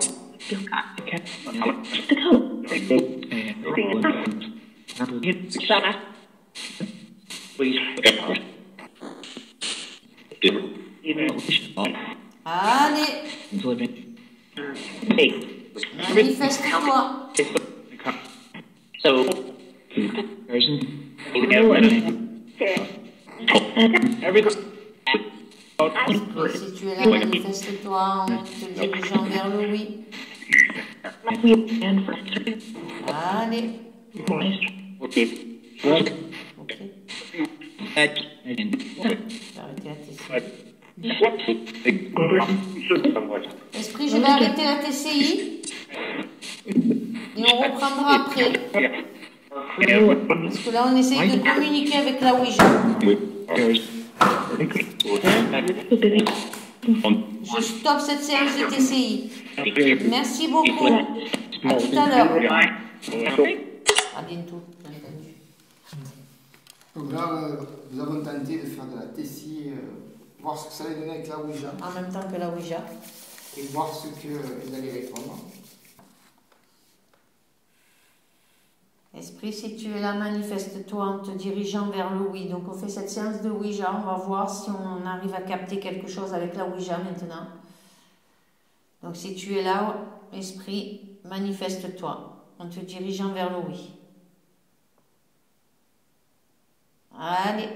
Allez, manifeste-toi. Esprit, si tu es là, manifeste-toi en te dirigeant vers le oui. Allez. Ok. Arrêtez la TCI. Esprit, je vais arrêter la TCI. Et on reprendra après. Parce que là, on essaye de communiquer avec la Ouija. Je stoppe cette séance de TCI. Merci beaucoup. À tout à l'heure. À bientôt. Donc là, nous avons tenté de faire de la TCI, voir ce que ça allait donner avec la Ouija. En même temps que la Ouija. Et voir ce qu'ils allaient répondre. Esprit, si tu es là, manifeste-toi en te dirigeant vers le oui. Donc on fait cette séance de Ouija. On va voir si on arrive à capter quelque chose avec la Ouija maintenant. Donc si tu es là, esprit, manifeste-toi en te dirigeant vers le oui. Allez.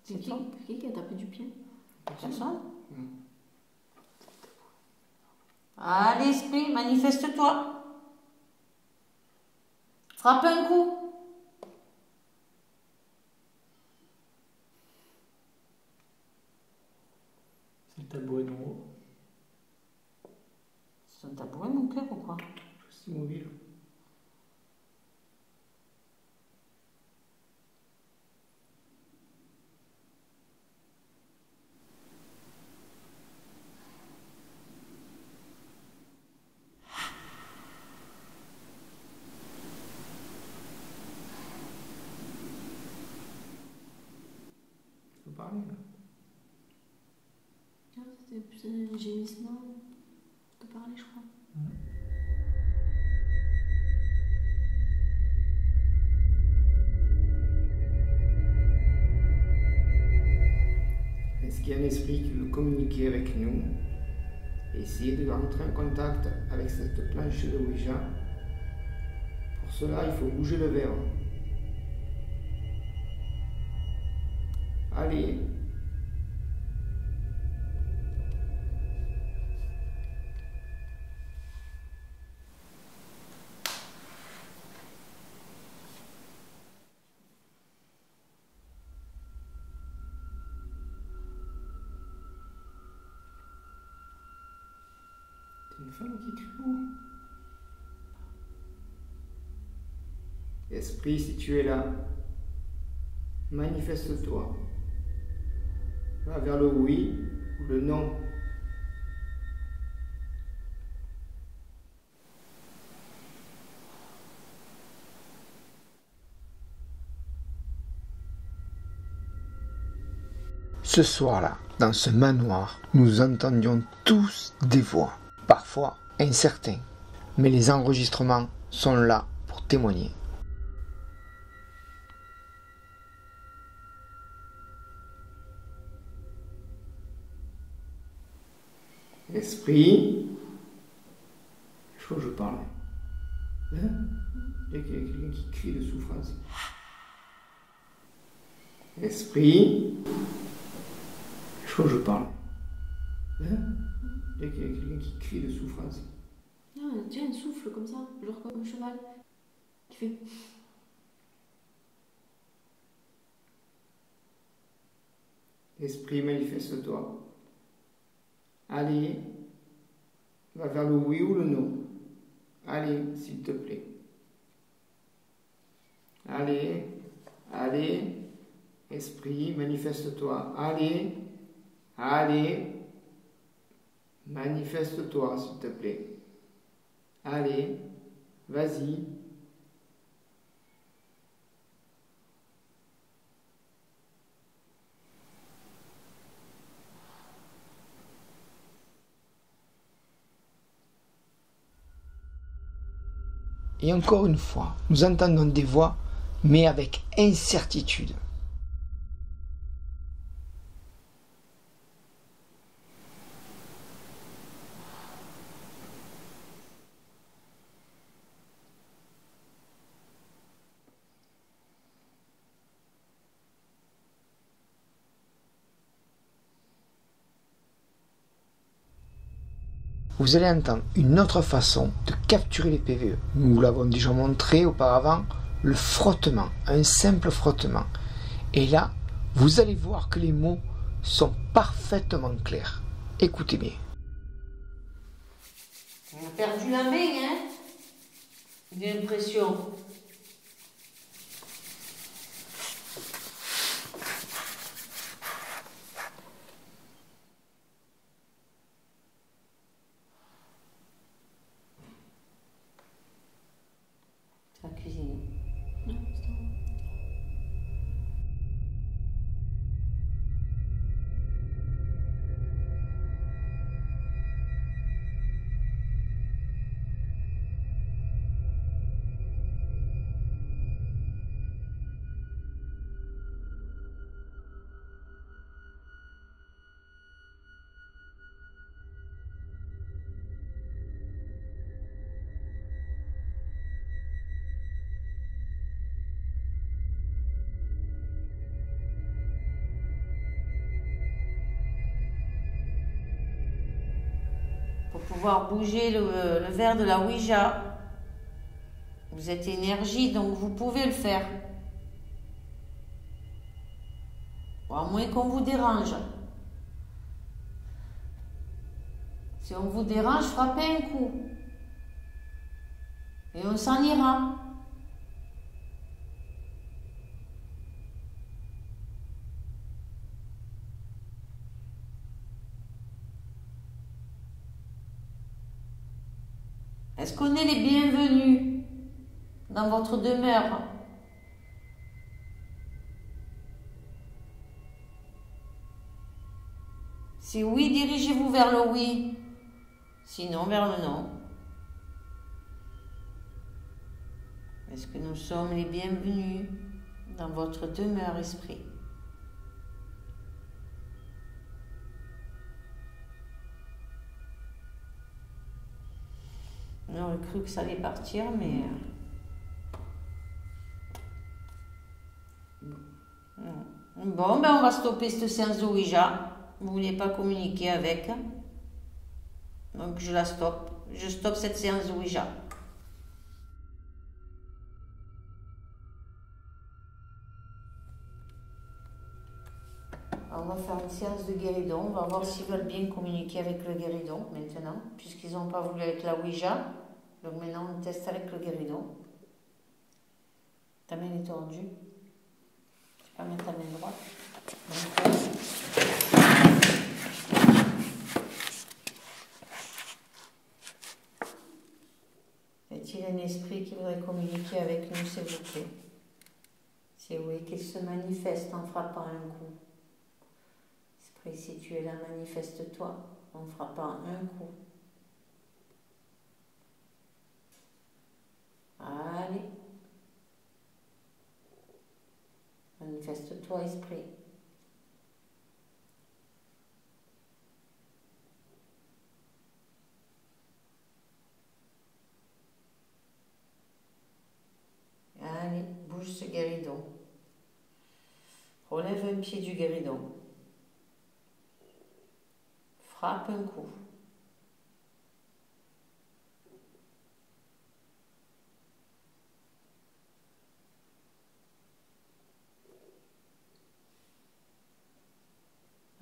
C'est qui qui a tapé du pied? Personne. Allez, esprit, manifeste-toi. Frappe un coup. C'est le tabouret d'en haut. C'est un tabouret, mon cœur, ou quoi? C'est mobile. Faut parler là. C'était plus un gémissement de parler, je crois. Est-ce qu'il y a un esprit qui veut communiquer avec nous? Essayez de rentrer en contact avec cette planche de Ouija. Pour cela, il faut bouger le verre. Allez. C'est une femme qui crie où? Esprit, si tu es là, manifeste-toi. Va vers le oui ou le non. Ce soir-là, dans ce manoir, nous entendions tous des voix, parfois incertains, mais les enregistrements sont là pour témoigner. Esprit. Je crois que je parle. Hein? Il y a quelqu'un qui crie de souffrance. Esprit. Je crois que je parle. Hein? Il y a quelqu'un qui crie de souffrance. Ah, tu as un souffle comme ça, genre comme un cheval. Qui fait. Esprit, manifeste-toi. Allez, va vers le oui ou le non. Allez, s'il te plaît. Allez, allez, esprit, manifeste-toi. Allez, allez, manifeste-toi, s'il te plaît. Allez, vas-y. Et encore une fois, nous entendons des voix, mais avec incertitude. Vous allez entendre une autre façon de capturer les PVE. Nous l'avons déjà montré auparavant, le frottement, un simple frottement. Et là, vous allez voir que les mots sont parfaitement clairs. Écoutez bien. On a perdu la main, hein? J'ai l'impression. La cuisine. Pour pouvoir bouger le verre de la Ouija, vous êtes énergie, donc vous pouvez le faire. Ou à moins qu'on vous dérange. Si on vous dérange, frappez un coup. Et on s'en ira. Est-ce qu'on est les bienvenus dans votre demeure? Si oui, dirigez-vous vers le oui. Sinon, vers le non. Est-ce que nous sommes les bienvenus dans votre demeure esprit? On aurait cru que ça allait partir, mais... Bon, ben on va stopper cette séance de Ouija. Vous ne voulez pas communiquer avec. Donc je la stoppe. Je stoppe cette séance de Ouija. On va faire une séance de guéridon. On va voir s'ils veulent bien communiquer avec le guéridon maintenant, puisqu'ils n'ont pas voulu avec la Ouija. Donc maintenant on teste avec le guéridon. Ta main est tordue. Tu peux mettre ta main droite. Est-il un esprit qui voudrait communiquer avec nous, s'il vous plaît? C'est oui, qu'il se manifeste en frappant un coup. Esprit, si tu es là, manifeste-toi en frappant un coup. Allez. Manifeste-toi, esprit. Allez, bouge ce guéridon. Relève un pied du guéridon. Frappe un coup.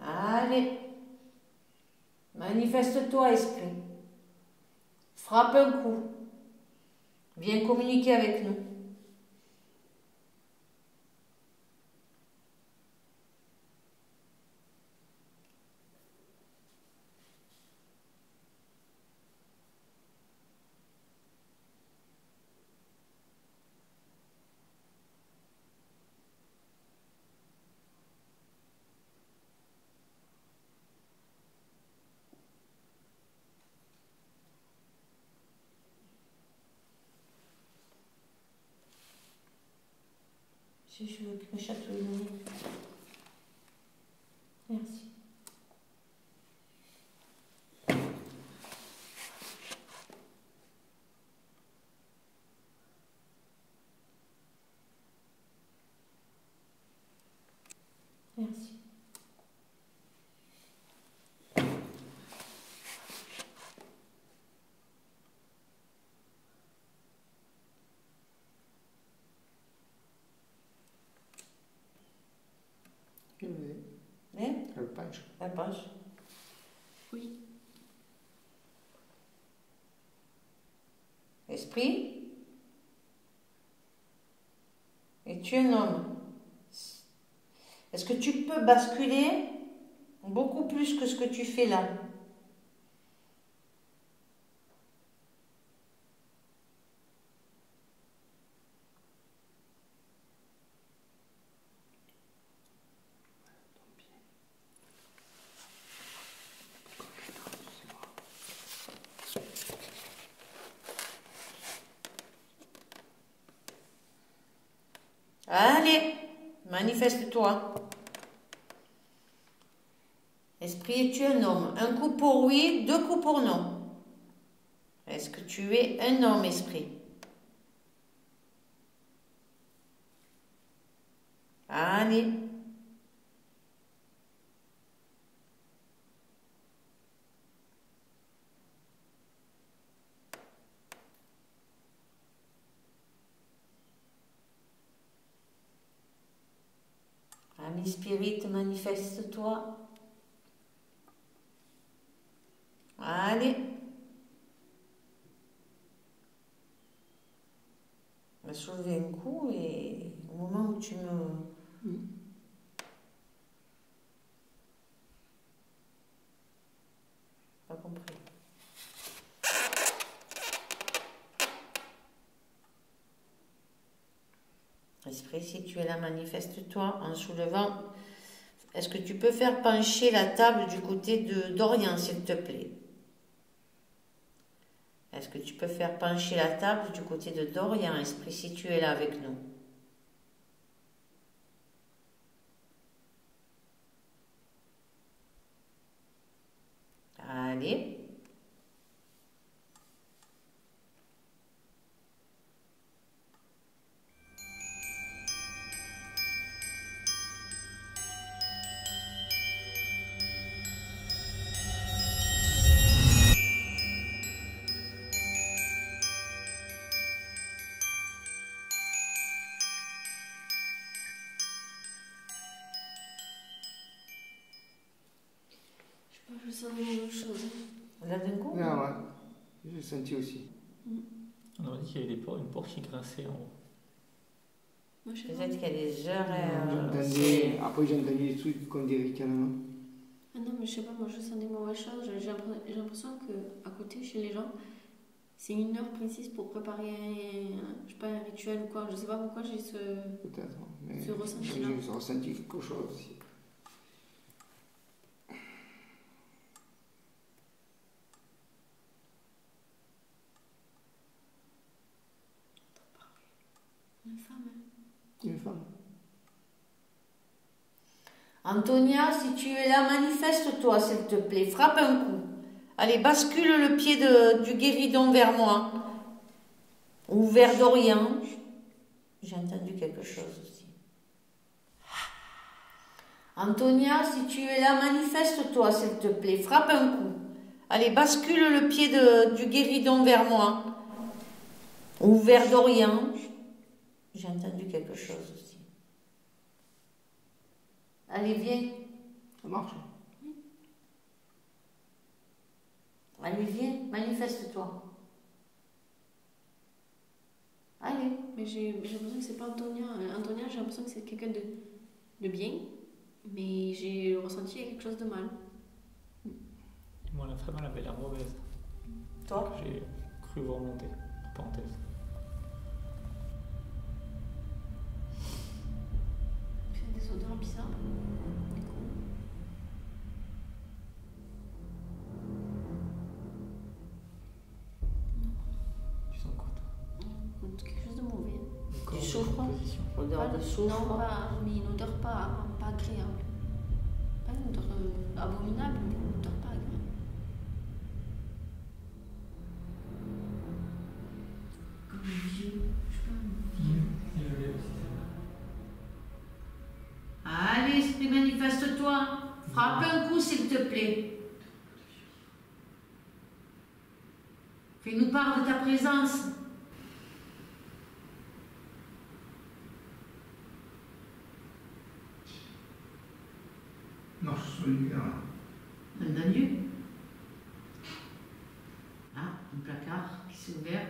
Allez. Manifeste-toi, esprit. Frappe un coup. Viens communiquer avec nous. Si je veux que me chatouille le nez. Merci. Merci. Le punch. Un punch. Oui. Esprit. Et tu es un homme. Est-ce que tu peux basculer beaucoup plus que ce que tu fais là? Allez, manifeste-toi. Esprit, es-tu un homme? Un coup pour oui, deux coups pour non. Est-ce que tu es un homme, esprit? Allez. Ami spirit, manifeste-toi. Allez. On va soulever un coup et au moment où tu me... Pas compris. Esprit, si tu es là, manifeste-toi en soulevant. Est-ce que tu peux faire pencher la table du côté d'Orient, s'il te plaît? Est-ce que tu peux faire pencher la table du côté de Dorian, esprit, si tu es là avec nous? Allez. Je sens la même chose. Là d'un coup? Ah ouais, j'ai senti aussi. On aurait dit qu'il y avait une porte qui grinçait en haut. Moi, je sais pas. Peut-être qu'il y a des heures. Après, j'ai entendu des trucs qu'on dirait calmement. Ah non, mais je sais pas, moi je sens des mauvaises choses. J'ai l'impression qu'à côté, chez les gens, c'est une heure précise pour préparer je sais pas, un rituel ou quoi. Je sais pas pourquoi j'ai Peut-être, mais ce ressenti-là. j'ai ressenti quelque chose aussi. Une femme. Antonia, si tu es là, manifeste-toi, s'il te plaît. Frappe un coup. Allez, bascule le pied du guéridon vers moi. Ou vers Dorian. J'ai entendu quelque chose aussi. Antonia, si tu es là, manifeste-toi, s'il te plaît. Frappe un coup. Allez, bascule le pied du guéridon vers moi. Ou vers Dorian. J'ai entendu quelque chose aussi. Allez, viens. Ça marche. Allez, viens, manifeste-toi. Allez. Mais j'ai l'impression que c'est pas Antonia. Antonia, j'ai l'impression que c'est quelqu'un de bien, mais j'ai ressenti quelque chose de mal. Moi, la femme, elle avait l'air mauvaise. Toi? J'ai cru vous remonter. Parenthèse. Il y a des odeurs bizarres. Tu sens quoi, toi? Quelque chose de mauvais. Du soufre? Odeur de soufre? Non, mais une odeur pas agréable. Pas une odeur abominable, mais une odeur pas agréable. Comme un vieux, je sais pas. Allez, esprit, manifeste-toi. Frappe un coup, s'il te plaît. Fais-nous part de ta présence. Marche sur le mur. Un lieu. Ah, un placard qui s'est ouvert.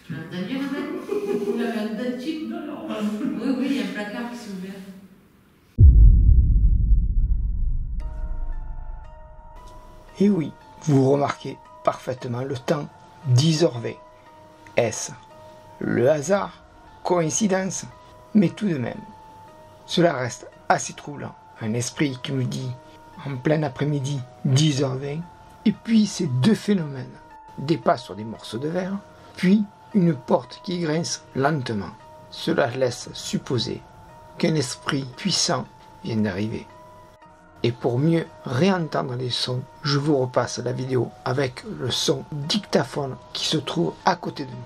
Tu l'as entendu, madame? Vous l'avez entendu? Oui, oui, il y a un placard qui s'est ouvert. Et oui, vous remarquez parfaitement le temps, 10h20. Est-ce le hasard? Coïncidence? Mais tout de même, cela reste assez troublant. Un esprit qui nous dit en plein après-midi, 10h20, et puis ces deux phénomènes, des pas sur des morceaux de verre, puis une porte qui grince lentement. Cela laisse supposer qu'un esprit puissant vient d'arriver. Et pour mieux réentendre les sons, je vous repasse la vidéo avec le son dictaphone qui se trouve à côté de nous.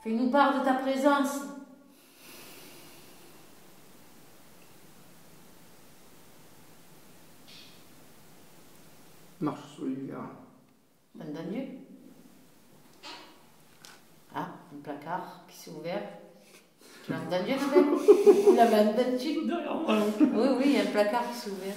Fais-nous part de ta présence. Marche sur le mur. Entendu? Ah, un placard qui s'est ouvert. Tu l'as entendu, madame? Vous l'avez entendu? Oui, oui, il y a un placard qui s'est ouvert.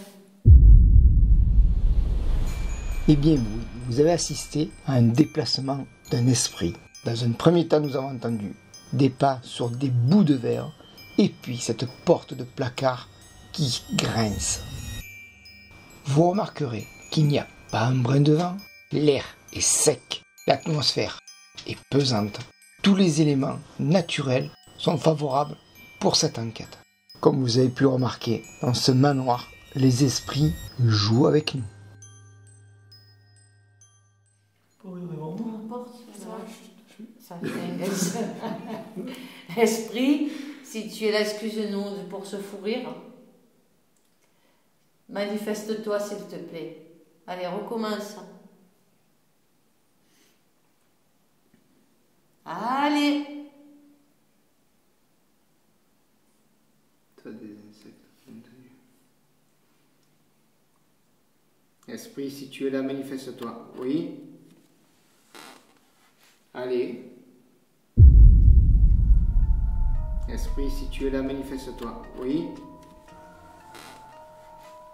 Eh bien oui, vous avez assisté à un déplacement d'un esprit. Dans un premier temps, nous avons entendu des pas sur des bouts de verre et puis cette porte de placard qui grince. Vous remarquerez qu'il n'y a pas un brin de vent, l'air est sec, l'atmosphère est pesante. Tous les éléments naturels sont favorables pour cette enquête. Comme vous avez pu le remarquer, dans ce manoir, les esprits jouent avec nous. Ça fait esprit, si tu es là, excuse-nous pour ce fou rire. Manifeste-toi, s'il te plaît. Allez, recommence. Allez. T'as des insectes, j'ai entendu. Esprit, si tu es là, manifeste-toi. Oui. Allez. Esprit, si tu es là, manifeste-toi. Oui.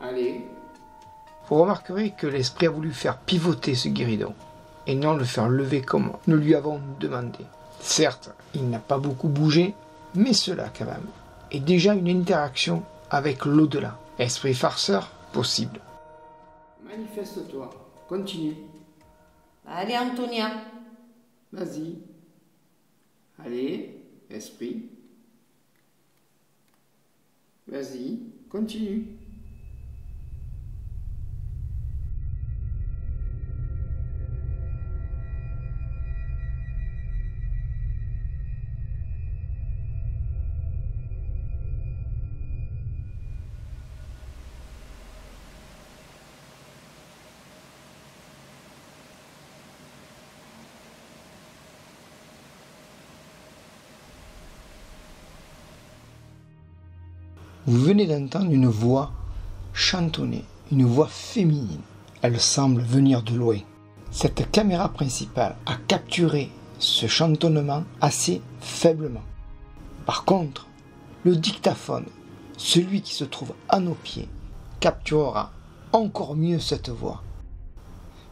Allez. Vous remarquerez que l'esprit a voulu faire pivoter ce guéridon et non le faire lever comme nous lui avons demandé. Certes, il n'a pas beaucoup bougé, mais cela quand même est déjà une interaction avec l'au-delà. Esprit farceur, possible. Manifeste-toi. Continue. Allez, Antonia. Vas-y. Allez, esprit. Vas-y, continue. Vous venez d'entendre une voix chantonner, une voix féminine. Elle semble venir de loin. Cette caméra principale a capturé ce chantonnement assez faiblement. Par contre, le dictaphone, celui qui se trouve à nos pieds, capturera encore mieux cette voix.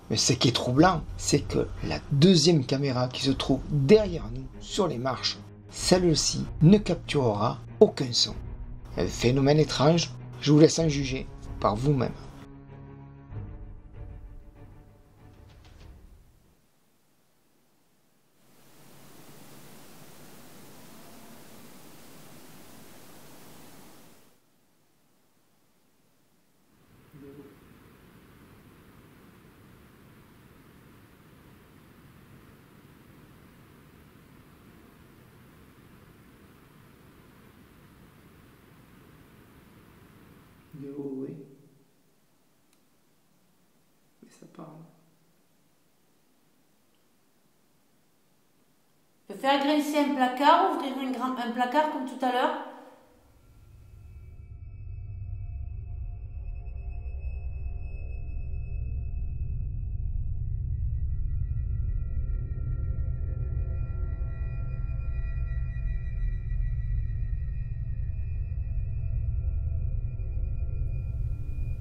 Mais ce qui est troublant, c'est que la deuxième caméra qui se trouve derrière nous, sur les marches, celle-ci ne capturera aucun son. Un phénomène étrange, je vous laisse en juger par vous-même. De haut, oui. Mais ça parle. Je peux faire grincer un placard, ouvrir un placard comme tout à l'heure.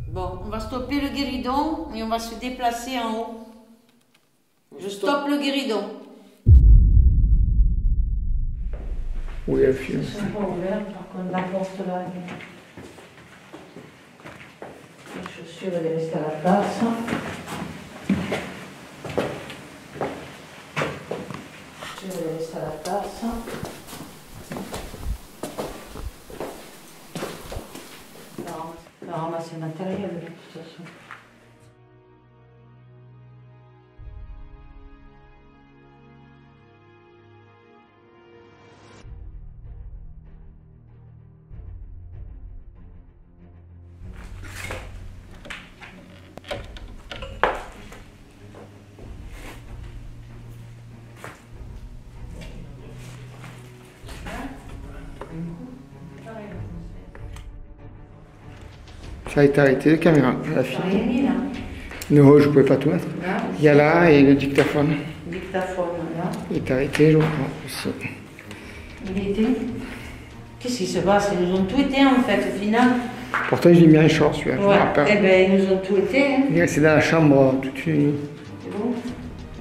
Bon, on va stopper le guéridon et on va se déplacer en haut. Je stoppe le guéridon. Oui, elle fume. Ils sont pas ouverts, par contre, la porte là. Les chaussures, elles restent à la place. Les chaussures, elles restent à la place. On va ramasser le matériel, de toute façon. Ça a été arrêté, la caméra, la fille. Rien mis là. Non, je ne pouvais pas tout mettre. Là, Il y a là et le dictaphone. dictaphone là. Il est arrêté, je crois, aussi. Il était. Qu'est-ce qui se passe? Ils nous ont tout été en fait au final. Pourtant, je l'ai mis en short, celui-là, je me Ouais. rappelle. Eh ben ils nous ont tout été. Hein. Il est resté dans la chambre toute une nuit. C'est bon.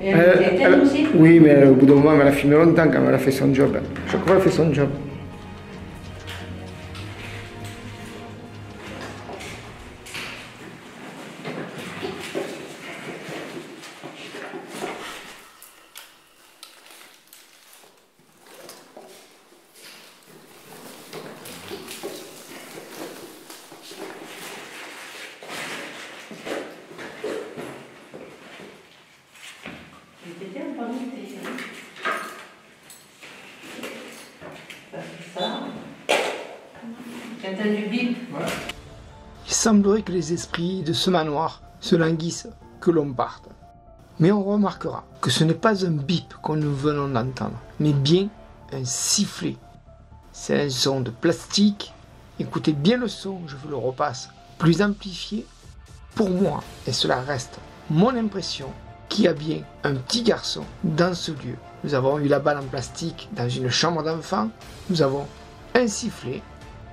Et elle était aussi. Oui, mais au bout d'un moment, elle a filmé longtemps quand elle a fait son job. Chaque fois, elle fait son job. Il était bien, pas monté. Ça. J'ai entendu bip. Il semblerait que les esprits de ce manoir se languissent que l'on parte. Mais on remarquera que ce n'est pas un bip que nous venons d'entendre, mais bien un sifflet. C'est un son de plastique. Écoutez bien le son, je vous le repasse, plus amplifié. Pour moi, et cela reste mon impression, qu'il y a bien un petit garçon dans ce lieu. Nous avons eu la balle en plastique dans une chambre d'enfant. Nous avons un sifflet.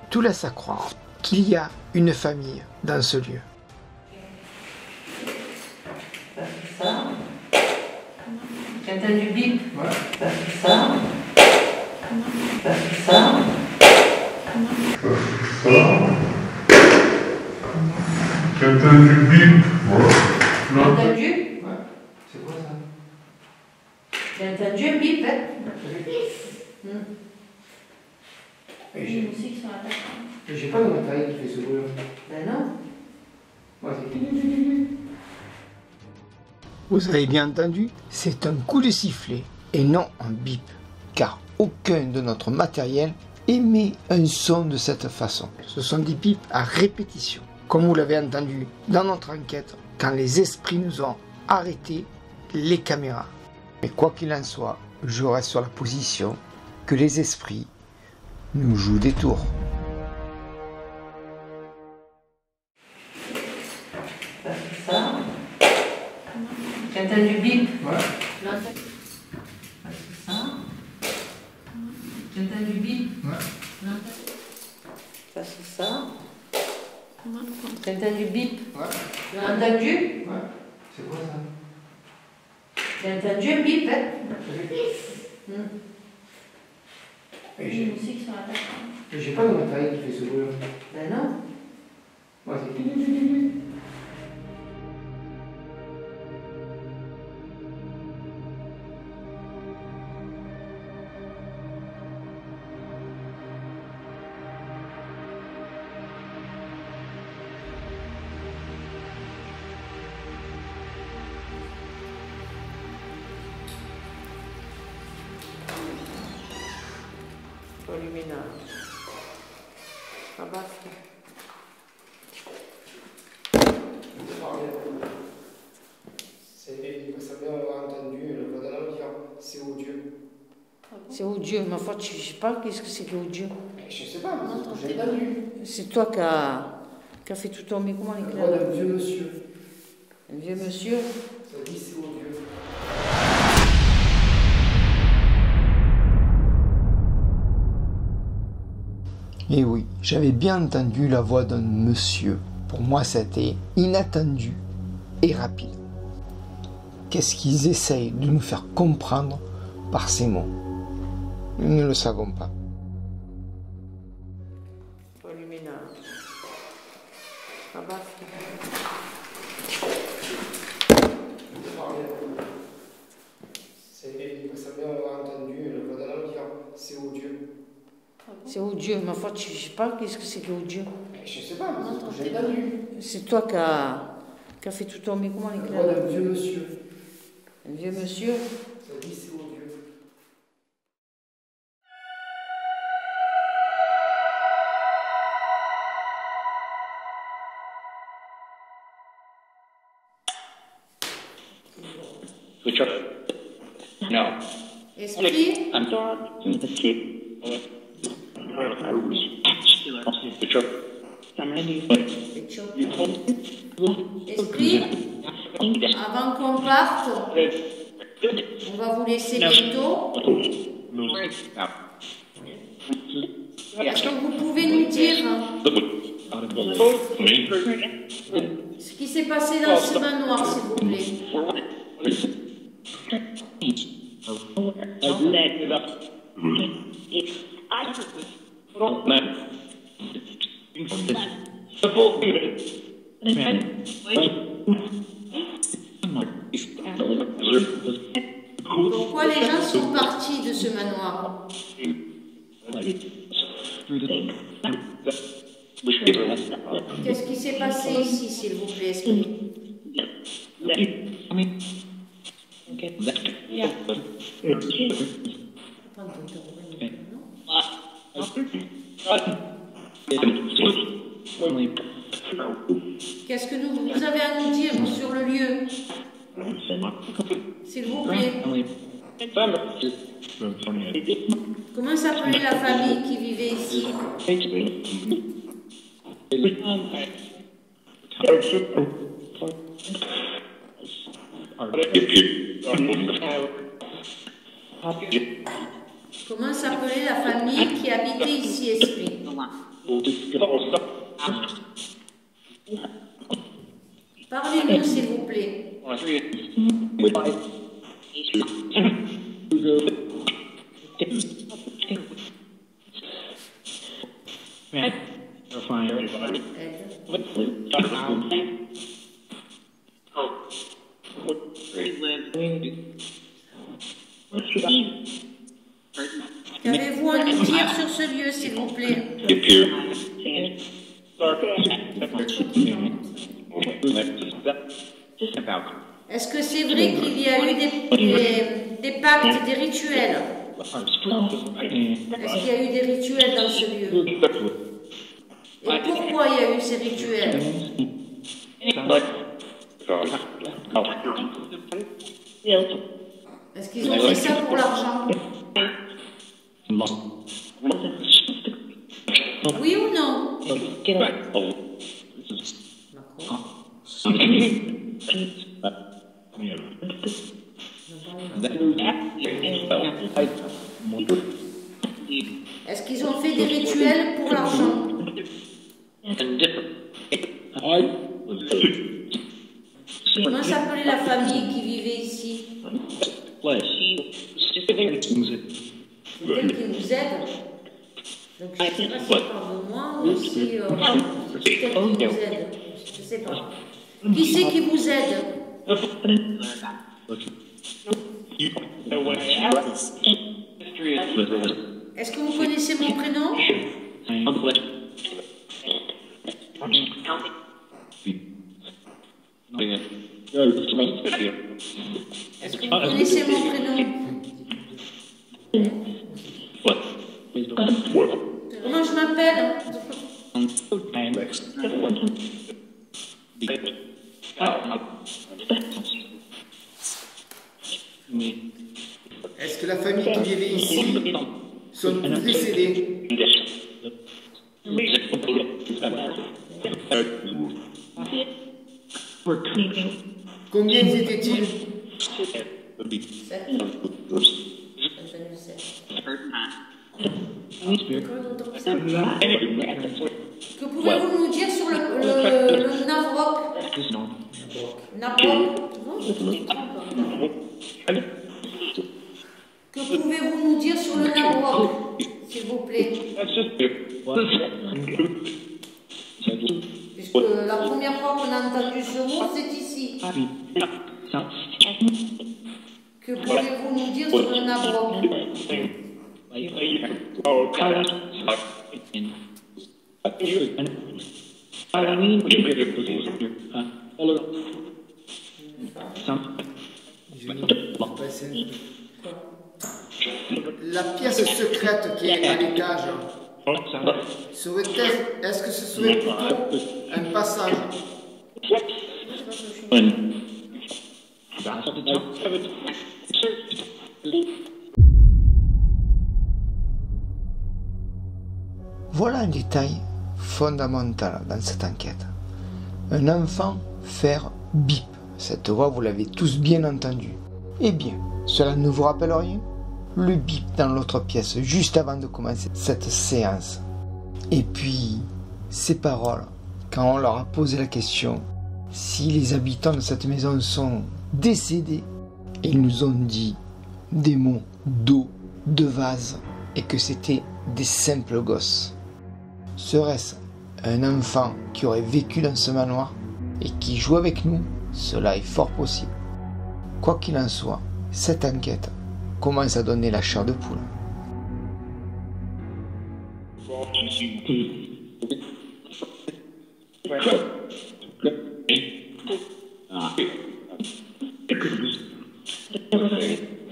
Tout laisse à croire qu'il y a une famille dans ce lieu. Ça. J'ai entendu bip. Ça. Ça. J'ai entendu bip. J'ai entendu. C'est quoi ça? J'ai entendu un bip. Hein. J'ai pas de matériel qui fait ce bruit. Ben non. Ouais, c'est... Vous avez bien entendu, c'est un coup de sifflet et non un bip, car aucun de notre matériel émet un son de cette façon. Ce sont des bips à répétition, comme vous l'avez entendu dans notre enquête, quand les esprits nous ont arrêté les caméras. Mais quoi qu'il en soit, je reste sur la position que les esprits nous jouent des tours. Tu as entendu bip? Ouais. Là, c'est ça. Tu as entendu bip? Ouais. Là, ça, c'est ça. Tu as entendu bip? Ouais. Tu as entendu? Ouais. C'est quoi ça? Tu as entendu un bip, hein? Et Une musique sur la table. j'ai pas de matériel qui fait ce bruit. Ben non. Ouais, c'est... Lumineux. Ça va, Ça vient avoir entendu le voix d'un homme dire c'est odieux. c'est odieux, ma foi, je sais pas qu'est-ce que c'est que odieux. Je sais pas, j'ai entendu. C'est toi qui a fait tout tomber, comment Le l'éclair? voix d'un vieux monsieur. Un vieux monsieur. Ça dit c'est odieux. Et oui, j'avais bien entendu la voix d'un monsieur. Pour moi, c'était inattendu et rapide. Qu'est-ce qu'ils essayent de nous faire comprendre par ces mots? Nous ne le savons pas. Lumineux. Ça va, Ça vient avoir entendu le voix d'un homme dire c'est odieux. c'est odieux, ma foi, je sais pas qu'est-ce que c'est que odieux. Je sais pas, j'ai entendu. C'est toi qui a fait tout tomber, comment Le l'éclair? voix d'un vieux monsieur. Un vieux monsieur. Ça dit c'est odieux. Which are no. Esprit. I'm the sheep. Which are Esprit. Avant qu'on parte, on va vous laisser bientôt. Est-ce que vous pouvez nous dire ce qui s'est passé dans ce manoir, s'il vous plaît? Pourquoi les gens sont partis de ce manoir? Qu'est-ce qui s'est passé ici, s'il vous plaît, Esprit? Qu'est-ce que vous avez à nous dire sur le lieu? S'il vous plaît. Comment s'appelait la famille qui vivait ici? Comment s'appelait la famille qui habitait ici, Esprit? Parlez-nous, s'il vous plaît. Qu'avez-vous à nous dire sur ce lieu, s'il vous plaît? Est-ce que c'est vrai qu'il y a eu des pactes, des rituels? Est-ce qu'il y a eu des rituels dans ce lieu? Et pourquoi il y a eu ces rituels? Est-ce qu'ils ont fait ça pour l'argent? Oui ou non? Est-ce qu'ils ont fait des rituels pour l'argent? Comment s'appelait la famille qui vivait ici? C'est elle qui nous aide. Donc je ne sais pas si elle parle de moi ou si c'est elle qui nous aide. Je ne sais pas. Qui c'est qui vous aide? Est-ce que vous connaissez mon prénom? Est-ce que vous connaissez mon prénom? Comment je m'appelle? Est-ce que la famille qui vivait ici sont tous décédés? Combien étaient-ils? 7. Que pouvez-vous nous dire sur le Navrok? Que pouvez-vous nous dire sur le Navrok, s'il vous plaît? Puisque la première fois qu'on a entendu ce mot, c'est ici. Que pouvez-vous nous dire sur le Navrok? La pièce secrète qui est à l'étage, est-ce que ce serait plutôt un passage? Voilà un détail fondamental dans cette enquête. Un enfant faire bip. Cette voix, vous l'avez tous bien entendue. Eh bien, cela ne vous rappelle rien? Le bip dans l'autre pièce, juste avant de commencer cette séance. Et puis, ces paroles, quand on leur a posé la question si les habitants de cette maison sont décédés, ils nous ont dit des mots d'eau, de vase, et que c'était des simples gosses. Serait-ce un enfant qui aurait vécu dans ce manoir et qui joue avec nous? Cela est fort possible. Quoi qu'il en soit, cette enquête commence à donner la chair de poule.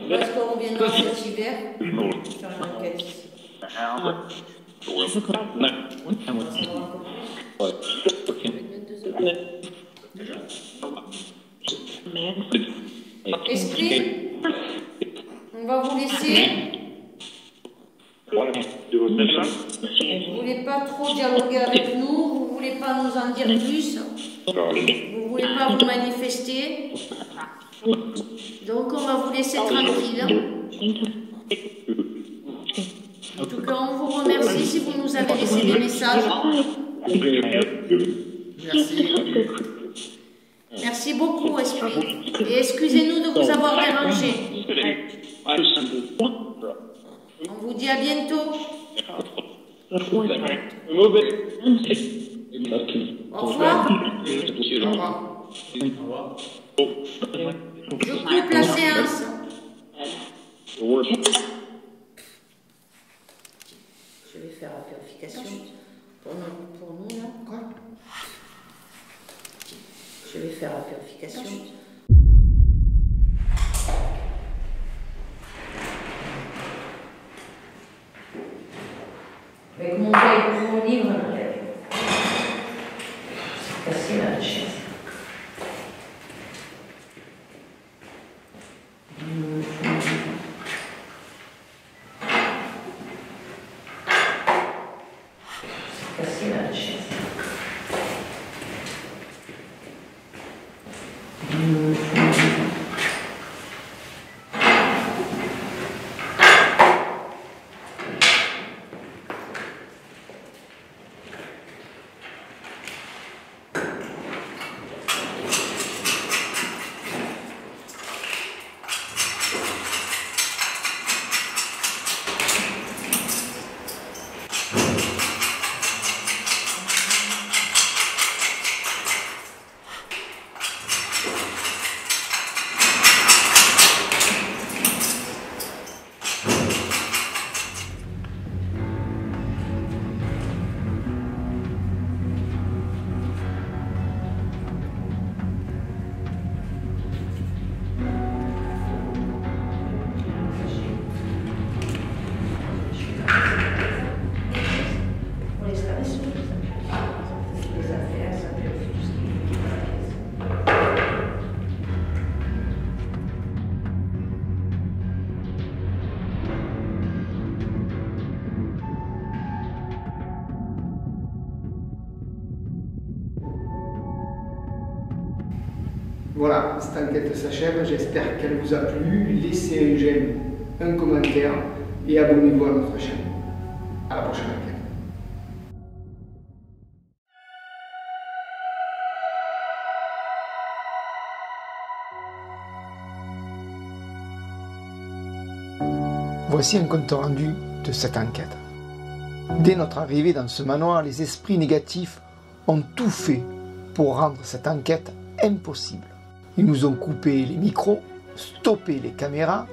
Est-ce qu'on reviendra cet hiver faire l'enquête ici? Esprit, on va vous laisser. Vous ne voulez pas trop dialoguer avec nous, vous ne voulez pas nous en dire plus, vous ne voulez pas vous manifester. Donc on va vous laisser tranquille. En tout cas, on vous remercie si vous nous avez laissé des messages. Merci. Merci beaucoup, Esprit. Et excusez-nous de vous avoir dérangé. On vous dit à bientôt. Au revoir. Je coupe la séance. Je vais faire la purification pour nous là. Quoi? Je vais faire la purification. Avec mon livre, c'est facile à la chaise. C'est facile à la chaise. Voilà, cette enquête s'achève. J'espère qu'elle vous a plu. Laissez un j'aime, un commentaire et abonnez-vous à notre chaîne. À la prochaine enquête. Voici un compte rendu de cette enquête. Dès notre arrivée dans ce manoir, les esprits négatifs ont tout fait pour rendre cette enquête impossible. Ils nous ont coupé les micros, stoppé les caméras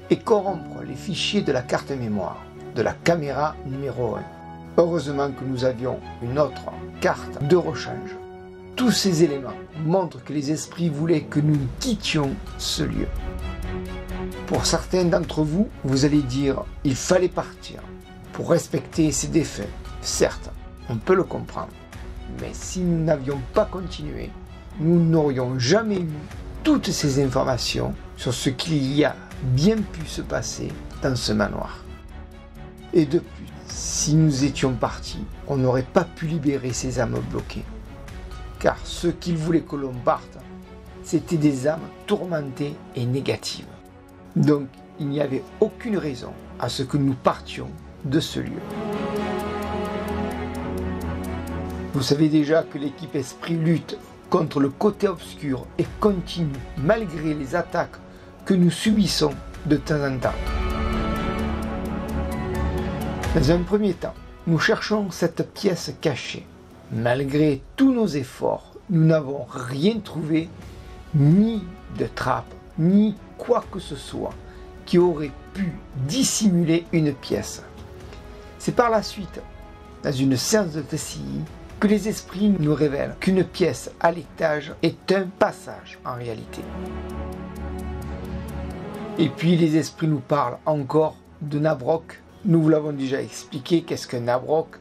et corrompre les fichiers de la carte mémoire, de la caméra numéro 1. Heureusement que nous avions une autre carte de rechange. Tous ces éléments montrent que les esprits voulaient que nous quittions ce lieu. Pour certains d'entre vous, vous allez dire « il fallait partir » pour respecter ces défaits. Certes, on peut le comprendre, mais si nous n'avions pas continué, nous n'aurions jamais eu toutes ces informations sur ce qu'il y a bien pu se passer dans ce manoir. Et de plus, si nous étions partis, on n'aurait pas pu libérer ces âmes bloquées. Car ce qu'ils voulaient que l'on parte, c'était des âmes tourmentées et négatives. Donc, il n'y avait aucune raison à ce que nous partions de ce lieu. Vous savez déjà que l'équipe Esprit lutte contre le côté obscur et continue malgré les attaques que nous subissons de temps en temps. Dans un premier temps, nous cherchons cette pièce cachée. Malgré tous nos efforts, nous n'avons rien trouvé, ni de trappe, ni quoi que ce soit qui aurait pu dissimuler une pièce. C'est par la suite, dans une séance de TCI, que les esprits nous révèlent qu'une pièce à l'étage est un passage en réalité. Et puis les esprits nous parlent encore de Nabrok. Nous vous l'avons déjà expliqué, qu'est-ce qu'un Nabrok?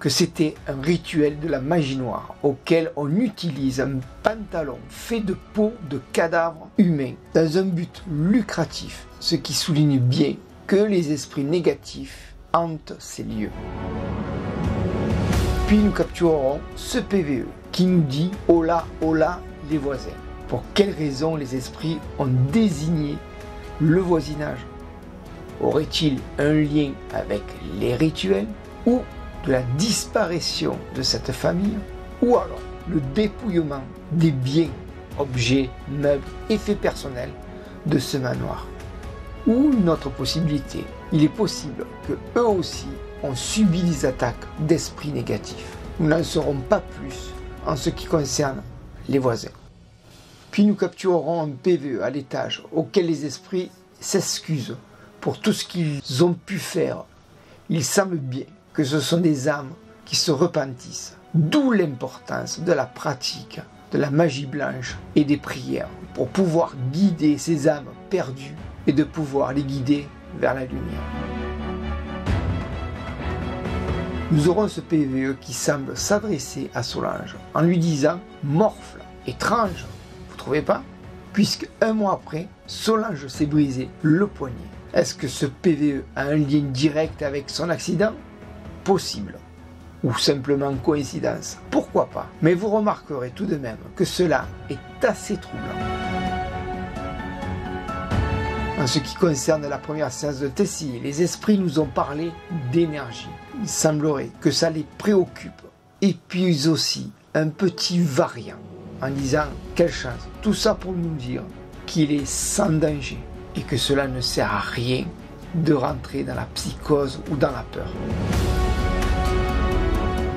Que c'était un rituel de la magie noire auquel on utilise un pantalon fait de peau de cadavres humains dans un but lucratif, ce qui souligne bien que les esprits négatifs hantent ces lieux. Puis nous capturerons ce PVE qui nous dit « Hola, hola les voisins ». Pour quelles raisons les esprits ont désigné le voisinage? Aurait-il un lien avec les rituels ou de la disparition de cette famille, ou alors le dépouillement des biens, objets, meubles, effets personnels de ce manoir. Ou une autre possibilité, il est possible que eux aussi ont subi des attaques d'esprits négatifs. Nous n'en saurons pas plus en ce qui concerne les voisins. Puis nous capturerons un PVE à l'étage auquel les esprits s'excusent pour tout ce qu'ils ont pu faire. Il semble bien que ce sont des âmes qui se repentissent. D'où l'importance de la pratique de la magie blanche et des prières pour pouvoir guider ces âmes perdues et de pouvoir les guider vers la lumière. Nous aurons ce PVE qui semble s'adresser à Solange en lui disant « Morfle, étrange, vous trouvez pas ?» Puisque un mois après, Solange s'est brisé le poignet. Est-ce que ce PVE a un lien direct avec son accident? Possible. Ou simplement coïncidence. Pourquoi pas? Mais vous remarquerez tout de même que cela est assez troublant. En ce qui concerne la première séance de TCI, les esprits nous ont parlé d'énergie. Il semblerait que ça les préoccupe. Et puis aussi un petit variant en disant quelle chance. Tout ça pour nous dire qu'il est sans danger et que cela ne sert à rien de rentrer dans la psychose ou dans la peur.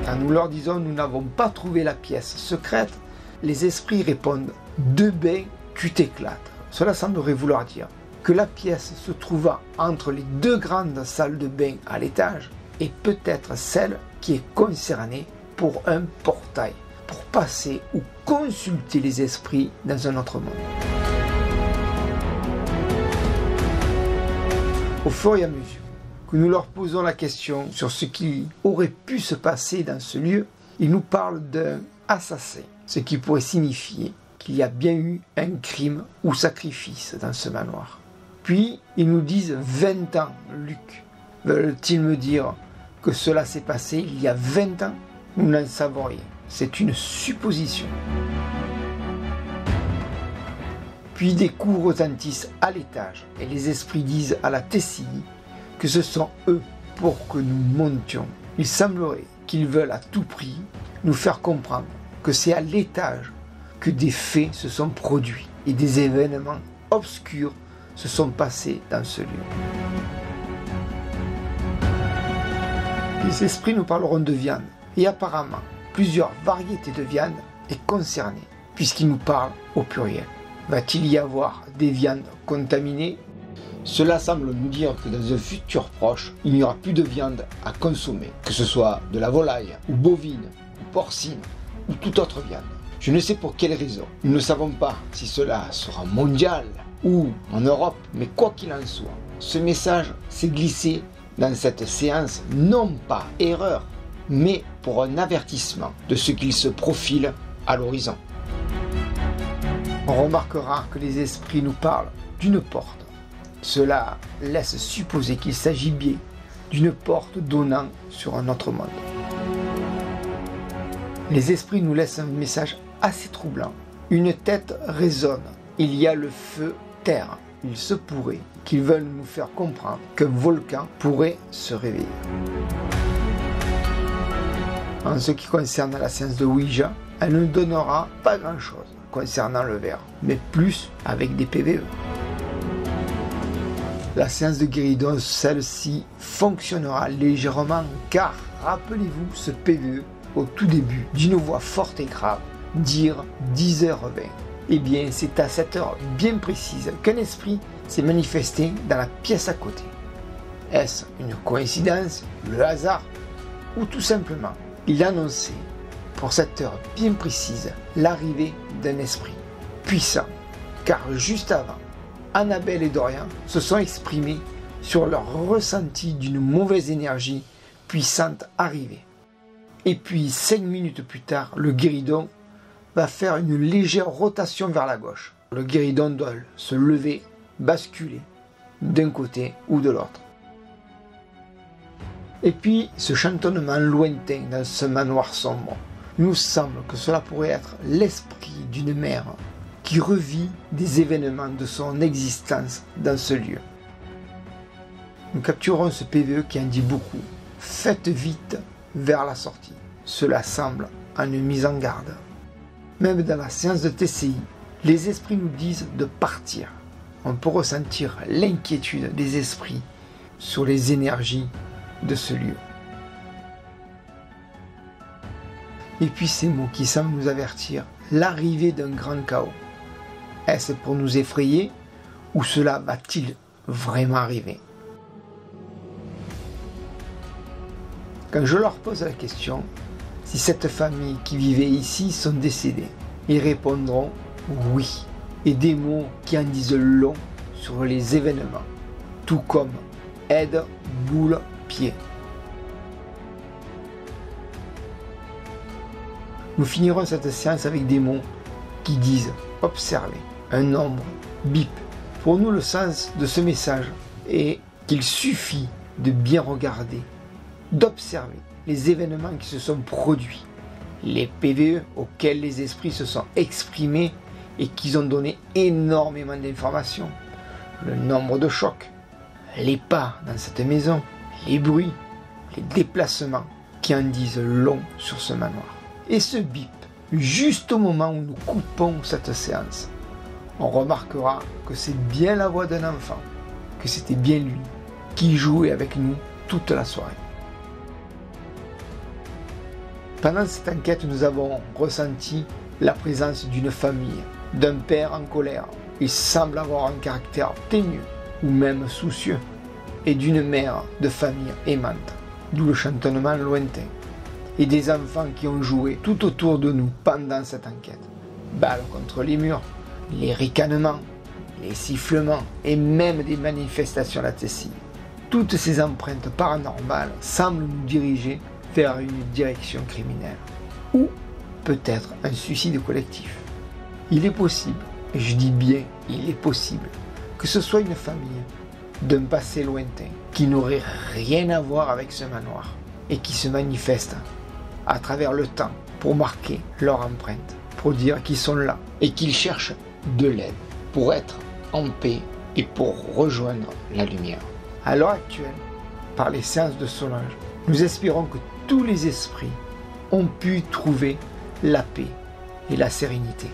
Quand nous leur disons nous n'avons pas trouvé la pièce secrète, les esprits répondent « de bain, tu t'éclates ». Cela semblerait vouloir dire que la pièce se trouvant entre les deux grandes salles de bain à l'étage est peut-être celle qui est concernée pour un portail, pour passer ou consulter les esprits dans un autre monde. Au fur et à mesure que nous leur posons la question sur ce qui aurait pu se passer dans ce lieu, ils nous parlent d'un assassin, ce qui pourrait signifier qu'il y a bien eu un crime ou sacrifice dans ce manoir. Puis, ils nous disent 20 ans, Luc. Veulent-ils me dire que cela s'est passé il y a 20 ans? Nous n'en savons rien. C'est une supposition. Puis des coups retentissent à l'étage et les esprits disent à la TCI que ce sont eux pour que nous montions. Il semblerait qu'ils veulent à tout prix nous faire comprendre que c'est à l'étage que des faits se sont produits et des événements obscurs se sont passés dans ce lieu. Les esprits nous parleront de viande et apparemment plusieurs variétés de viande est concernée puisqu'ils nous parlent au pluriel. Va-t-il y avoir des viandes contaminées? Cela semble nous dire que dans un futur proche, il n'y aura plus de viande à consommer, que ce soit de la volaille, ou bovine, ou porcine, ou toute autre viande. Je ne sais pour quelle raison. Nous ne savons pas si cela sera mondial ou en Europe, mais quoi qu'il en soit, ce message s'est glissé dans cette séance, non pas erreur, mais pour un avertissement de ce qu'il se profile à l'horizon. On remarquera que les esprits nous parlent d'une porte. Cela laisse supposer qu'il s'agit bien d'une porte donnant sur un autre monde. Les esprits nous laissent un message assez troublant. Une tête résonne. Il y a le feu terre. Il se pourrait qu'ils veulent nous faire comprendre qu'un volcan pourrait se réveiller. En ce qui concerne la séance de Ouija, elle ne donnera pas grand-chose concernant le verre, mais plus avec des PVE. La séance de guéridon, celle-ci, fonctionnera légèrement car, rappelez-vous ce PVE au tout début d'une voix forte et grave, dire 10h20. Eh bien, c'est à cette heure bien précise qu'un esprit s'est manifesté dans la pièce à côté. Est-ce une coïncidence, le hasard, ou tout simplement, il annonçait pour cette heure bien précise l'arrivée d'un esprit puissant, car juste avant, Annabelle et Dorian se sont exprimés sur leur ressenti d'une mauvaise énergie puissante arrivée. Et puis 5 minutes plus tard, le guéridon va faire une légère rotation vers la gauche. Le guéridon doit se lever, basculer d'un côté ou de l'autre. Et puis ce chantonnement lointain dans ce manoir sombre nous semble que cela pourrait être l'esprit d'une mère qui revit des événements de son existence dans ce lieu. Nous capturons ce PVE qui en dit beaucoup. Faites vite vers la sortie. Cela semble une mise en garde. Même dans la séance de TCI, les esprits nous disent de partir. On peut ressentir l'inquiétude des esprits sur les énergies de ce lieu. Et puis ces mots qui semblent nous avertir l'arrivée d'un grand chaos. Est-ce pour nous effrayer ou cela va-t-il vraiment arriver? Quand je leur pose la question, si cette famille qui vivait ici sont décédés, ils répondront oui, et des mots qui en disent long sur les événements, tout comme aide, boule, pied. Nous finirons cette séance avec des mots qui disent observer, un nombre, bip. Pour nous, le sens de ce message est qu'il suffit de bien regarder, d'observer les événements qui se sont produits, les PVE auxquels les esprits se sont exprimés et qui ont donné énormément d'informations, le nombre de chocs, les pas dans cette maison, les bruits, les déplacements qui en disent long sur ce manoir. Et ce bip, juste au moment où nous coupons cette séance, on remarquera que c'est bien la voix d'un enfant, que c'était bien lui qui jouait avec nous toute la soirée. Pendant cette enquête, nous avons ressenti la présence d'une famille, d'un père en colère. Il semble avoir un caractère teigneux ou même soucieux, et d'une mère de famille aimante, d'où le chantonnement lointain, et des enfants qui ont joué tout autour de nous pendant cette enquête. Balles contre les murs, les ricanements, les sifflements et même des manifestations latessives. Toutes ces empreintes paranormales semblent nous diriger vers une direction criminelle ou peut-être un suicide collectif. Il est possible, et je dis bien il est possible, que ce soit une famille d'un passé lointain qui n'aurait rien à voir avec ce manoir et qui se manifeste à travers le temps pour marquer leur empreinte, pour dire qu'ils sont là et qu'ils cherchent de l'aide. pour être en paix et pour rejoindre la lumière. À l'heure actuelle, par les séances de Solange, nous espérons que tous les esprits ont pu trouver la paix et la sérénité.